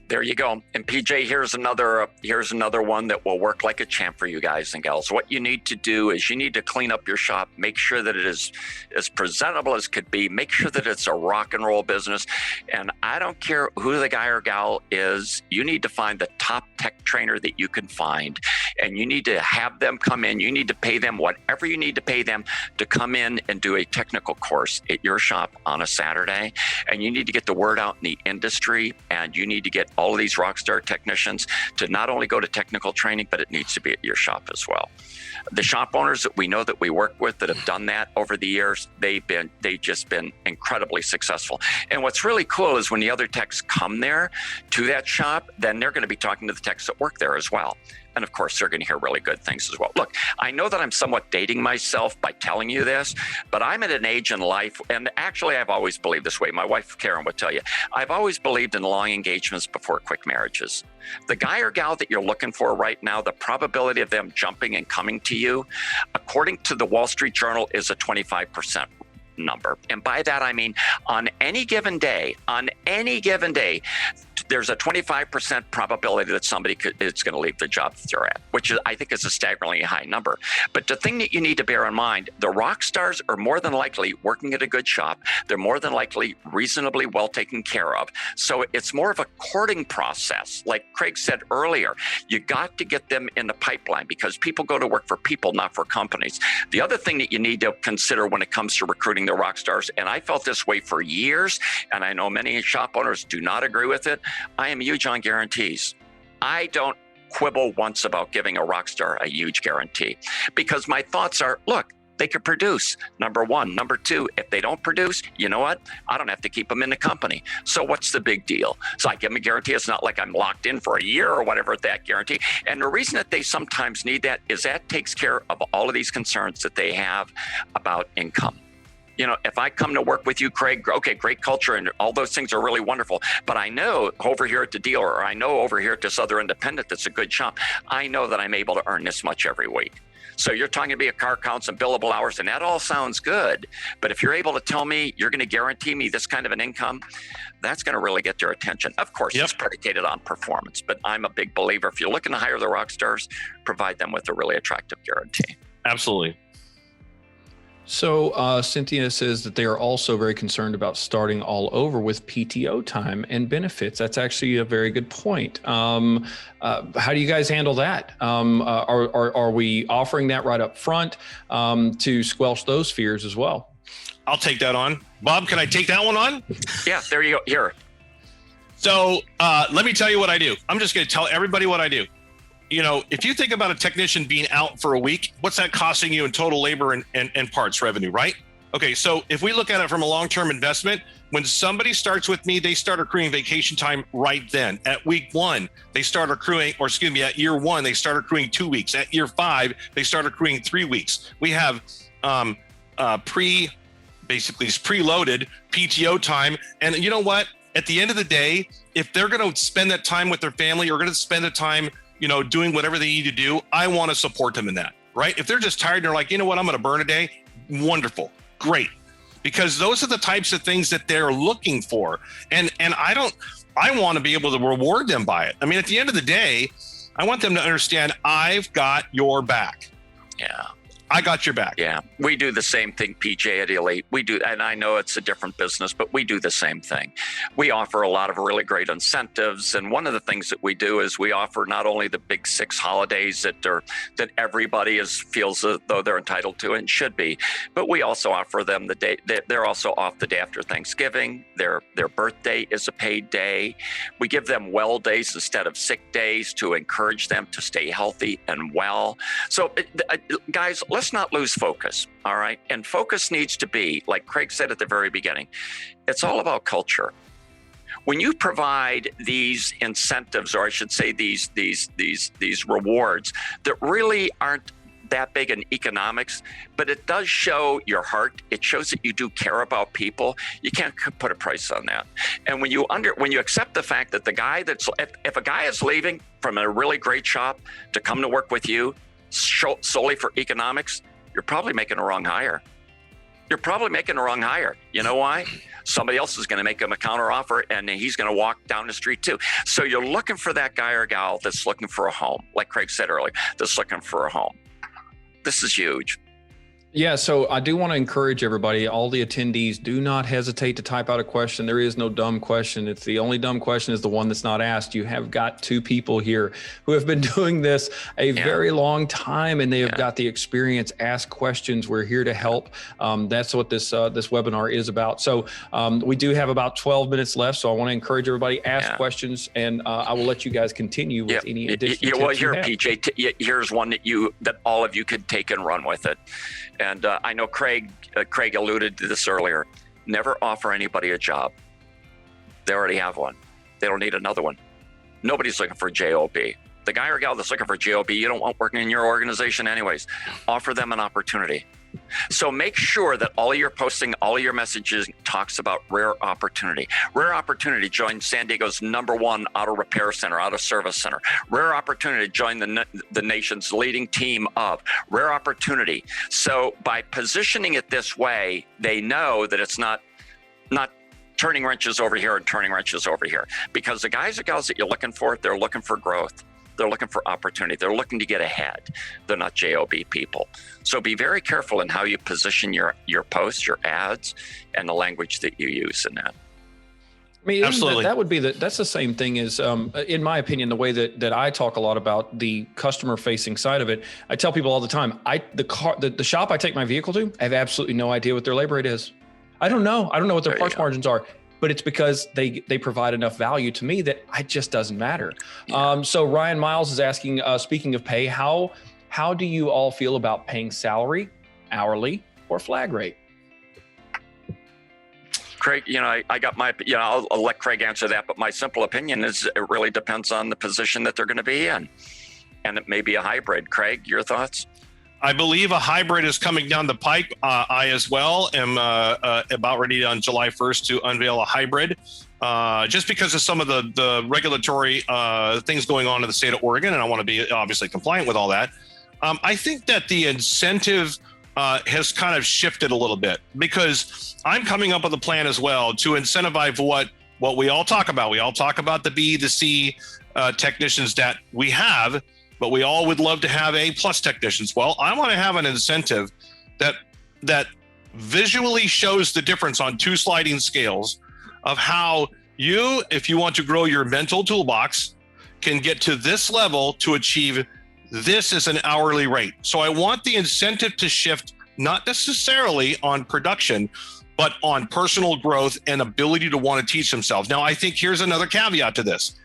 There you go. And PJ, here's another one that will work like a champ for you guys and gals. What you need to do is you need to clean up your shop, make sure that it is as presentable as could be, make sure that it's a rock and roll business. And I don't care who the guy or gal is, you need to find the top tech trainer that you can find. And you need to have them come in. You need to pay them whatever you need to pay them to come in and do a technical course at your shop on a Saturday. And you need to get the word out in the industry, and you need to get all of these rock star technicians to not only go to technical training, but it needs to be at your shop as well. The shop owners that we know that we work with that have done that over the years, they've just been incredibly successful. And what's really cool is when the other techs come there to that shop, then they're going to be talking to the techs that work there as well. And of course, they're going to hear really good things as well. Look, I know that I'm somewhat dating myself by telling you this, but I'm at an age in life, and actually I've always believed this way. My wife, Karen, would tell you, I've always believed in long engagements before quick marriages. The guy or gal that you're looking for right now, the probability of them jumping and coming to you, according to the Wall Street Journal, is a 25% number. And by that, I mean, on any given day, there's a 25% probability that somebody is going to leave the job that they're at, which I think is a staggeringly high number. But the thing that you need to bear in mind, the rock stars are more than likely working at a good shop. They're more than likely reasonably well taken care of. So it's more of a courting process. Like Craig said earlier, you got to get them in the pipeline because people go to work for people, not for companies. The other thing that you need to consider when it comes to recruiting the rock stars, and I felt this way for years, and I know many shop owners do not agree with it, I am huge on guarantees. I don't quibble once about giving a rock star a huge guarantee because my thoughts are, look, they could produce, number one. Number two, if they don't produce, you know what? I don't have to keep them in the company. So what's the big deal? So I give them a guarantee. It's not like I'm locked in for a year or whatever at that guarantee. And the reason that they sometimes need that is that takes care of all of these concerns that they have about income. You know, if I come to work with you, Craig, okay, great culture and all those things are really wonderful. But I know over here at the dealer, or I know over here at this other independent that's a good shop, I know that I'm able to earn this much every week. So you're talking to me a car counts and billable hours, and that all sounds good. But if you're able to tell me you're going to guarantee me this kind of an income, that's going to really get their attention. Of course, It's predicated on performance, but I'm a big believer. If you're looking to hire the rock stars, provide them with a really attractive guarantee. Absolutely. So Cynthia says that they are also very concerned about starting all over with PTO time and benefits. That's actually a very good point. How do you guys handle that? Are we offering that right up front to squelch those fears as well? I'll take that on. Bob, can I take that one on? Yeah, there you go. Here. So let me tell you what I do. I'm just going to tell everybody what I do. You know, if you think about a technician being out for a week, what's that costing you in total labor and parts revenue, right? Okay, so if we look at it from a long-term investment, when somebody starts with me, they start accruing vacation time right then. At week one, they start accruing, or excuse me, at year one, they start accruing 2 weeks. At year 5, they start accruing 3 weeks. We have preloaded PTO time. And you know what? At the end of the day, if they're going to spend that time with their family or going to spend the time doing whatever they need to do, I want to support them in that, right? If they're just tired and they're like, you know what, I'm going to burn a day, wonderful, great. Because those are the types of things that they're looking for. And I want to be able to reward them by it. I mean, at the end of the day, I want them to understand I've got your back. Yeah. I got your back. Yeah, we do the same thing, PJ, at Elite. We do, and I know it's a different business, but we do the same thing. We offer a lot of really great incentives, and one of the things that we do is we offer not only the big 6 holidays that everybody feels as though they're entitled to and should be, but we also offer them the day. They're also off the day after Thanksgiving. Their birthday is a paid day. We give them well days instead of sick days to encourage them to stay healthy and well. So, guys, let's not lose focus, all right? And focus needs to be, like Craig said at the very beginning, it's all about culture. When you provide these incentives, or I should say these rewards that really aren't that big in economics, but it does show your heart. It shows that you do care about people. You can't put a price on that. And when you accept the fact that the guy if a guy is leaving from a really great shop to come to work with you solely for economics, you're probably making a wrong hire. You know why? Somebody else is going to make him a counter offer, and he's going to walk down the street too. So you're looking for that guy or gal that's looking for a home, like Craig said earlier, that's looking for a home. This is huge. Yeah, so I do want to encourage everybody, all the attendees, do not hesitate to type out a question. There is no dumb question. It's the only dumb question is the one that's not asked. You have got 2 people here who have been doing this a very long time, and they have got the experience. Ask questions. We're here to help. That's what this webinar is about. So we do have about 12 minutes left, so I want to encourage everybody, ask questions, and I will let you guys continue with any additional tips well, here, you have. PJ, here's one that all of you could take and run with it. And I know Craig alluded to this earlier. Never offer anybody a job. They already have one. They don't need another one. Nobody's looking for a JOB. The guy or gal that's looking for a JOB, you don't want working in your organization anyways. Offer them an opportunity. So make sure that all of your posting, all of your messages talks about Rare Opportunity. Rare Opportunity joined San Diego's #1 auto repair center, auto service center. Rare Opportunity joined the nation's leading team of Rare Opportunity. So by positioning it this way, they know that it's not turning wrenches over here and turning wrenches over here. Because the guys or gals that you're looking for, they're looking for growth. They're looking for opportunity. They're looking to get ahead. They're not JOB people. So be very careful in how you position your posts, your ads, and the language that you use in that. I mean, absolutely. That would be that's the same thing as, in my opinion, the way that I talk a lot about the customer facing side of it. I tell people all the time, the shop I take my vehicle to, I have absolutely no idea what their labor rate is. I don't know what their parts margins are. But it's because they provide enough value to me that it just doesn't matter. Yeah. So Ryan Miles is asking, speaking of pay, how do you all feel about paying salary hourly or flag rate? Craig, I got my, I'll let Craig answer that, but my simple opinion is it really depends on the position that they're going to be in. And it may be a hybrid. Craig, your thoughts? I believe a hybrid is coming down the pike. I as well am about ready on July 1st to unveil a hybrid, just because of some of the regulatory things going on in the state of Oregon, and I want to be obviously compliant with all that. I think that the incentive has kind of shifted a little bit, because I'm coming up with a plan as well to incentivize what we all talk about. We all talk about the B, the C technicians that we have, but we all would love to have A+ technicians. Well, I want to have an incentive that visually shows the difference on 2 sliding scales of how you, if you want to grow your mental toolbox, can get to this level to achieve this as an hourly rate. So I want the incentive to shift, not necessarily on production, but on personal growth and ability to want to teach themselves. Now, I think here's another caveat to this.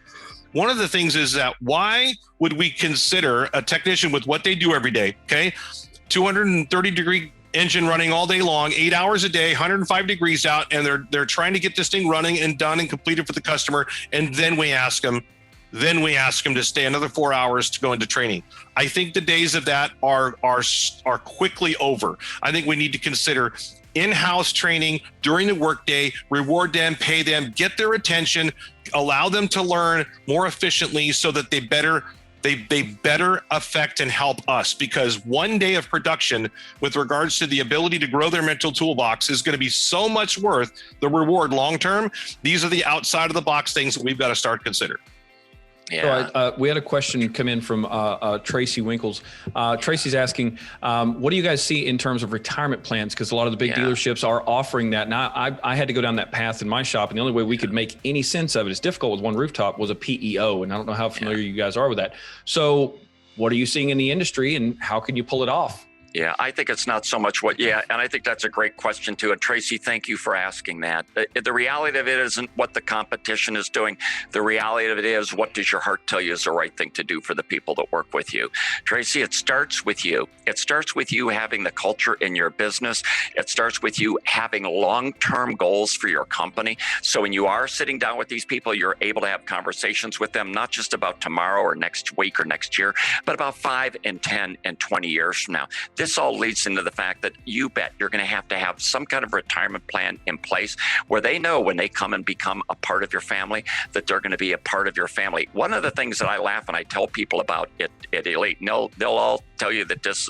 One of the things is that why would we consider a technician with what they do every day, okay? 230-degree engine running all day long, 8 hours a day, 105 degrees out, and they're trying to get this thing running and done and completed for the customer, and then we ask them to stay another 4 hours to go into training. I think the days of that are quickly over. I think we need to consider in-house training during the workday, reward them, pay them, get their attention, allow them to learn more efficiently so that they better affect and help us. Because one day of production with regards to the ability to grow their mental toolbox is going to be so much worth the reward long-term. These are the outside of the box things that we've got to start considering. Yeah. So we had a question come in from Tracy Winkles. Tracy's asking, what do you guys see in terms of retirement plans? Because a lot of the big dealerships are offering that. Now, I had to go down that path in my shop, and the only way we could make any sense of it, it's difficult with one rooftop, was a PEO. And I don't know how familiar you guys are with that. So what are you seeing in the industry, and how can you pull it off? Yeah, I think it's not so much and I think that's a great question too. And Tracy, thank you for asking that. The reality of it isn't what the competition is doing. The reality of it is, what does your heart tell you is the right thing to do for the people that work with you? Tracy, it starts with you. It starts with you having the culture in your business. It starts with you having long-term goals for your company. So when you are sitting down with these people, you're able to have conversations with them, not just about tomorrow or next week or next year, but about 5 and 10 and 20 years from now. This all leads into the fact that you bet you're going to have some kind of retirement plan in place where they know when they come and become a part of your family that they're going to be a part of your family. One of the things that I laugh and I tell people about at Elite, and they'll all tell you that this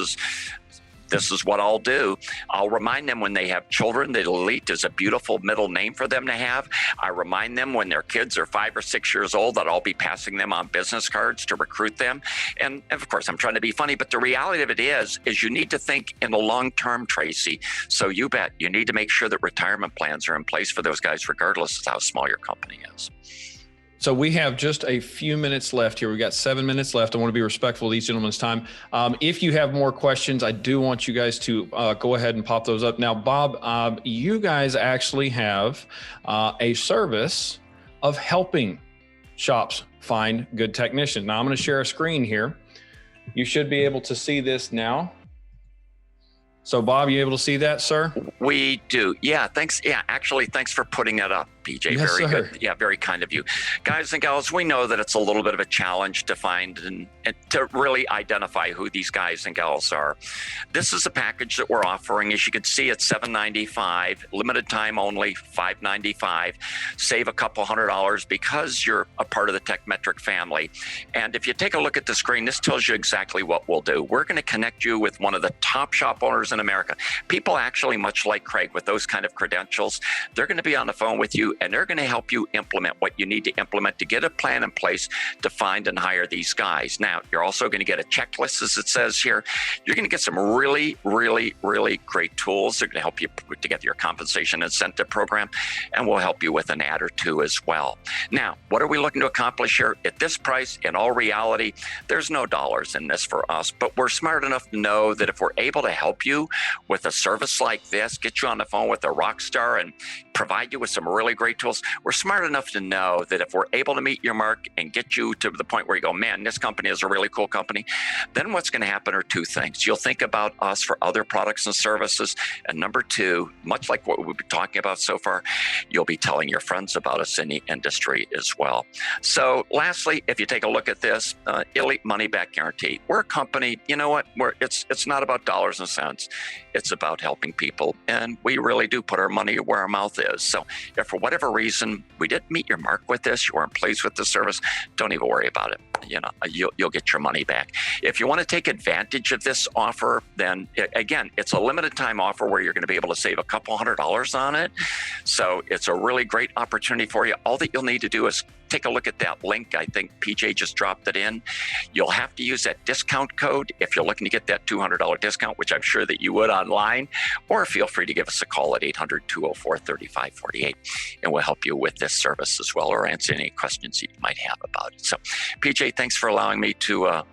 is what I'll do. I'll remind them when they have children that Elite is a beautiful middle name for them to have. I remind them when their kids are 5 or 6 years old that I'll be passing them on business cards to recruit them. And of course, I'm trying to be funny, but the reality of it is you need to think in the long term, Tracy. So you bet you need to make sure that retirement plans are in place for those guys, regardless of how small your company is. So we have just a few minutes left here. We've got 7 minutes left. I want to be respectful of these gentlemen's time. If you have more questions, I do want you guys to go ahead and pop those up. Now, Bob, you guys actually have a service of helping shops find good technicians. Now, I'm going to share a screen here. You should be able to see this now. So, Bob, you able to see that, sir? We do. Yeah, thanks. Yeah, actually, thanks for putting that up, PJ. Yes, very sir. Good. Yeah, very kind of you. Guys and gals, we know that it's a little bit of a challenge to find and to really identify who these guys and gals are. This is a package that we're offering. As you can see, it's $795, limited time only, $595. Save a couple $100 because you're a part of the Tekmetric family. And if you take a look at the screen, this tells you exactly what we'll do. We're going to connect you with one of the top shop owners in America. People actually much like Craig with those kind of credentials. They're going to be on the phone with you, and they're going to help you implement what you need to implement to get a plan in place to find and hire these guys. Now, you're also going to get a checklist, as it says here. You're going to get some really, really, really great tools. They're going to help you put together your compensation incentive program, and we'll help you with an ad or two as well. Now, what are we looking to accomplish here? At this price, in all reality, there's no dollars in this for us, but we're smart enough to know that if we're able to help you with a service like this, get you on the phone with a rock star and provide you with some really great great tools. We're smart enough to know that if we're able to meet your mark and get you to the point where you go, man, this company is a really cool company, then what's going to happen are two things. You'll think about us for other products and services. And number two, much like what we've been talking about so far, you'll be telling your friends about us in the industry as well. So lastly, if you take a look at this, Elite Money Back Guarantee. We're a company, you know what? It's not about dollars and cents. It's about helping people. And we really do put our money where our mouth is. So if for whatever reason we didn't meet your mark with this, you weren't pleased with the service, don't even worry about it. You know, you'll get your money back. If you want to take advantage of this offer, then again, it's a limited time offer where you're going to be able to save a couple $100 on it. So it's a really great opportunity for you. All that you'll need to do is take a look at that link. I think PJ just dropped it in. You'll have to use that discount code if you're looking to get that $200 discount, which I'm sure that you would online, or feel free to give us a call at 800-204-3548, and we'll help you with this service as well, or answer any questions that you might have about it. So PJ, thanks for allowing me to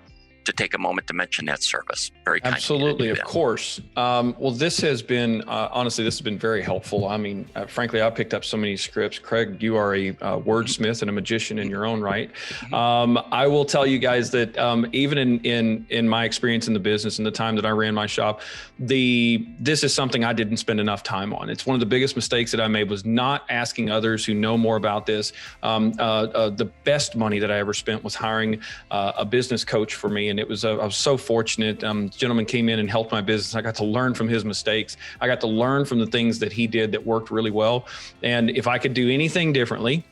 take a moment to mention that service. Very kind. Absolutely, of course. Well, this has been, honestly, this has been very helpful. I mean, frankly, I picked up so many scripts. Craig, you are a wordsmith and a magician in your own right. I will tell you guys that even in my experience in the business and the time that I ran my shop, this is something I didn't spend enough time on. It's one of the biggest mistakes that I made was not asking others who know more about this. The best money that I ever spent was hiring a business coach for me. And I was so fortunate. Gentleman came in and helped my business. I got to learn from his mistakes. I got to learn from the things that he did that worked really well. And if I could do anything differently,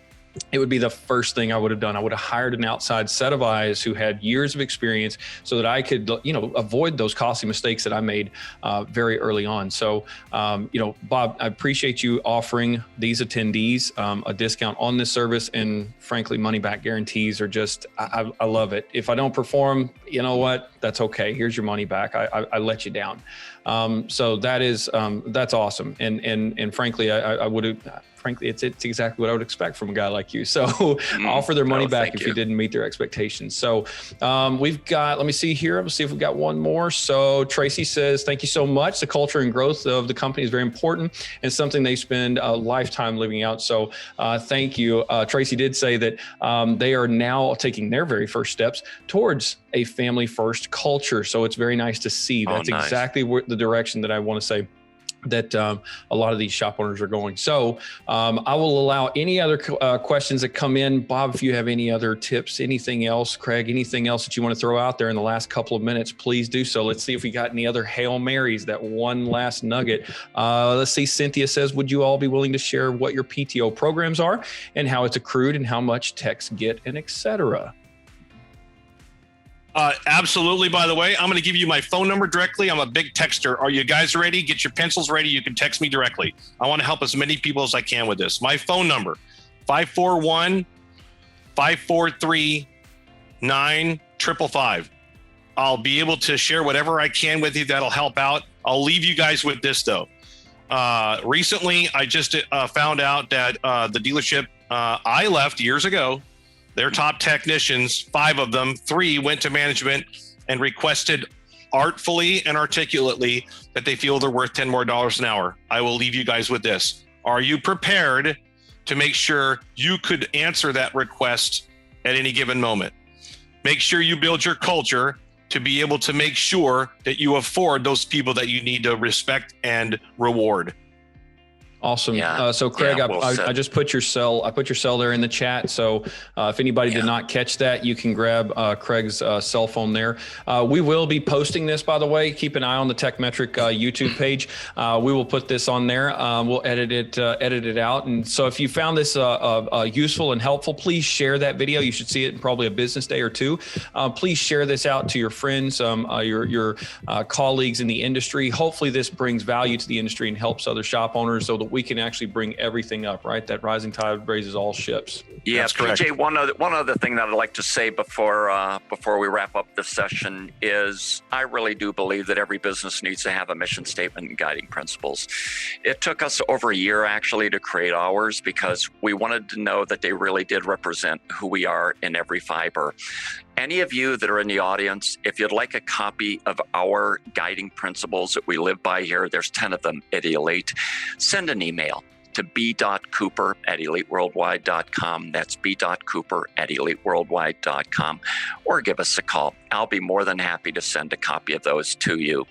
it would be the first thing I would have done. I would have hired an outside set of eyes who had years of experience so that I could, avoid those costly mistakes that I made very early on. So, Bob, I appreciate you offering these attendees a discount on this service, and frankly, money back guarantees are just, I love it. If I don't perform, you know what? That's okay. Here's your money back. I let you down. So that's awesome. And frankly, I would have, frankly, it's exactly what I would expect from a guy like you. So offer their money back if you didn't meet their expectations. So we've got, let me see here. Let's see if we've got one more. So Tracy says, thank you so much. The culture and growth of the company is very important and something they spend a lifetime living out. So thank you. Tracy did say that they are now taking their very first steps towards a family first culture. So it's very nice to see. That's nice. Exactly the direction that I want to say that a lot of these shop owners are going. So I will allow any other questions that come in. Bob, if you have any other tips, anything else, Craig, anything else that you want to throw out there in the last couple of minutes, please do so. Let's see if we got any other Hail Marys, that one last nugget. Let's see. Cynthia says, would you all be willing to share what your PTO programs are and how it's accrued and how much techs get and et cetera? Absolutely. By the way, I'm going to give you my phone number directly. I'm a big texter. Are you guys ready? Get your pencils ready. You can text me directly. I want to help as many people as I can with this. My phone number, 541-543-9555. I'll be able to share whatever I can with you that'll help out. I'll leave you guys with this though. Recently, I just found out that the dealership I left years ago, their top technicians, 5 of them, 3 went to management and requested artfully and articulately that they feel they're worth $10 more an hour. I will leave you guys with this. Are you prepared to make sure you could answer that request at any given moment? Make sure you build your culture to be able to make sure that you afford those people that you need to respect and reward. Awesome. Yeah. So Craig, I just put your cell. I put your cell there in the chat. So if anybody did not catch that, you can grab Craig's cell phone there. We will be posting this, by the way. Keep an eye on the Tekmetric YouTube page. We will put this on there. We'll edit it out. And so if you found this useful and helpful, please share that video. You should see it in probably a business day or two. Please share this out to your friends, your colleagues in the industry. Hopefully this brings value to the industry and helps other shop owners so that we can actually bring everything up, right? That rising tide raises all ships. Yeah, that's correct. PJ, one other thing that I'd like to say before we wrap up this session is I really do believe that every business needs to have a mission statement and guiding principles. It took us over a year actually to create ours because we wanted to know that they really did represent who we are in every fiber. Any of you that are in the audience, if you'd like a copy of our guiding principles that we live by here, there's 10 of them at Elite, send an email to b.cooper@eliteworldwide.com. That's b.cooper@eliteworldwide.com, or give us a call. I'll be more than happy to send a copy of those to you.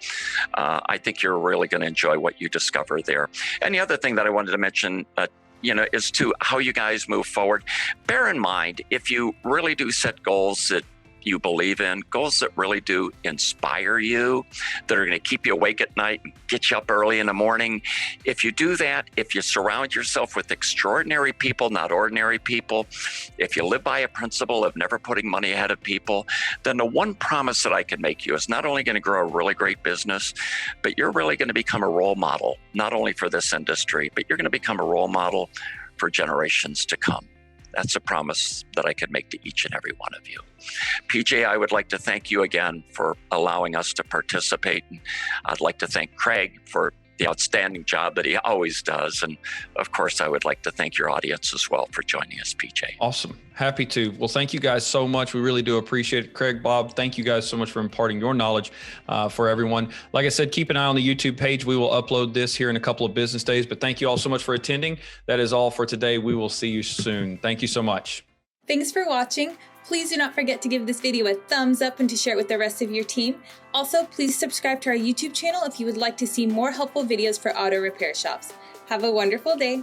I think you're really going to enjoy what you discover there. And the other thing that I wanted to mention, is to how you guys move forward. Bear in mind, if you really do set goals that you believe in, goals that really do inspire you, that are going to keep you awake at night and get you up early in the morning. If you do that, if you surround yourself with extraordinary people, not ordinary people, if you live by a principle of never putting money ahead of people, then the one promise that I can make you is not only going to grow a really great business, but you're really going to become a role model, not only for this industry, but you're going to become a role model for generations to come. That's a promise that I can make to each and every one of you. PJ, I would like to thank you again for allowing us to participate. And I'd like to thank Craig for the outstanding job that he always does. And of course, I would like to thank your audience as well for joining us, PJ. Awesome. Happy to. Well, thank you guys so much. We really do appreciate it. Craig, Bob, thank you guys so much for imparting your knowledge for everyone. Like I said, keep an eye on the YouTube page. We will upload this here in a couple of business days, but thank you all so much for attending. That is all for today. We will see you soon. Thank you so much. Thanks for watching. Please do not forget to give this video a thumbs up and to share it with the rest of your team. Also, please subscribe to our YouTube channel if you would like to see more helpful videos for auto repair shops. Have a wonderful day.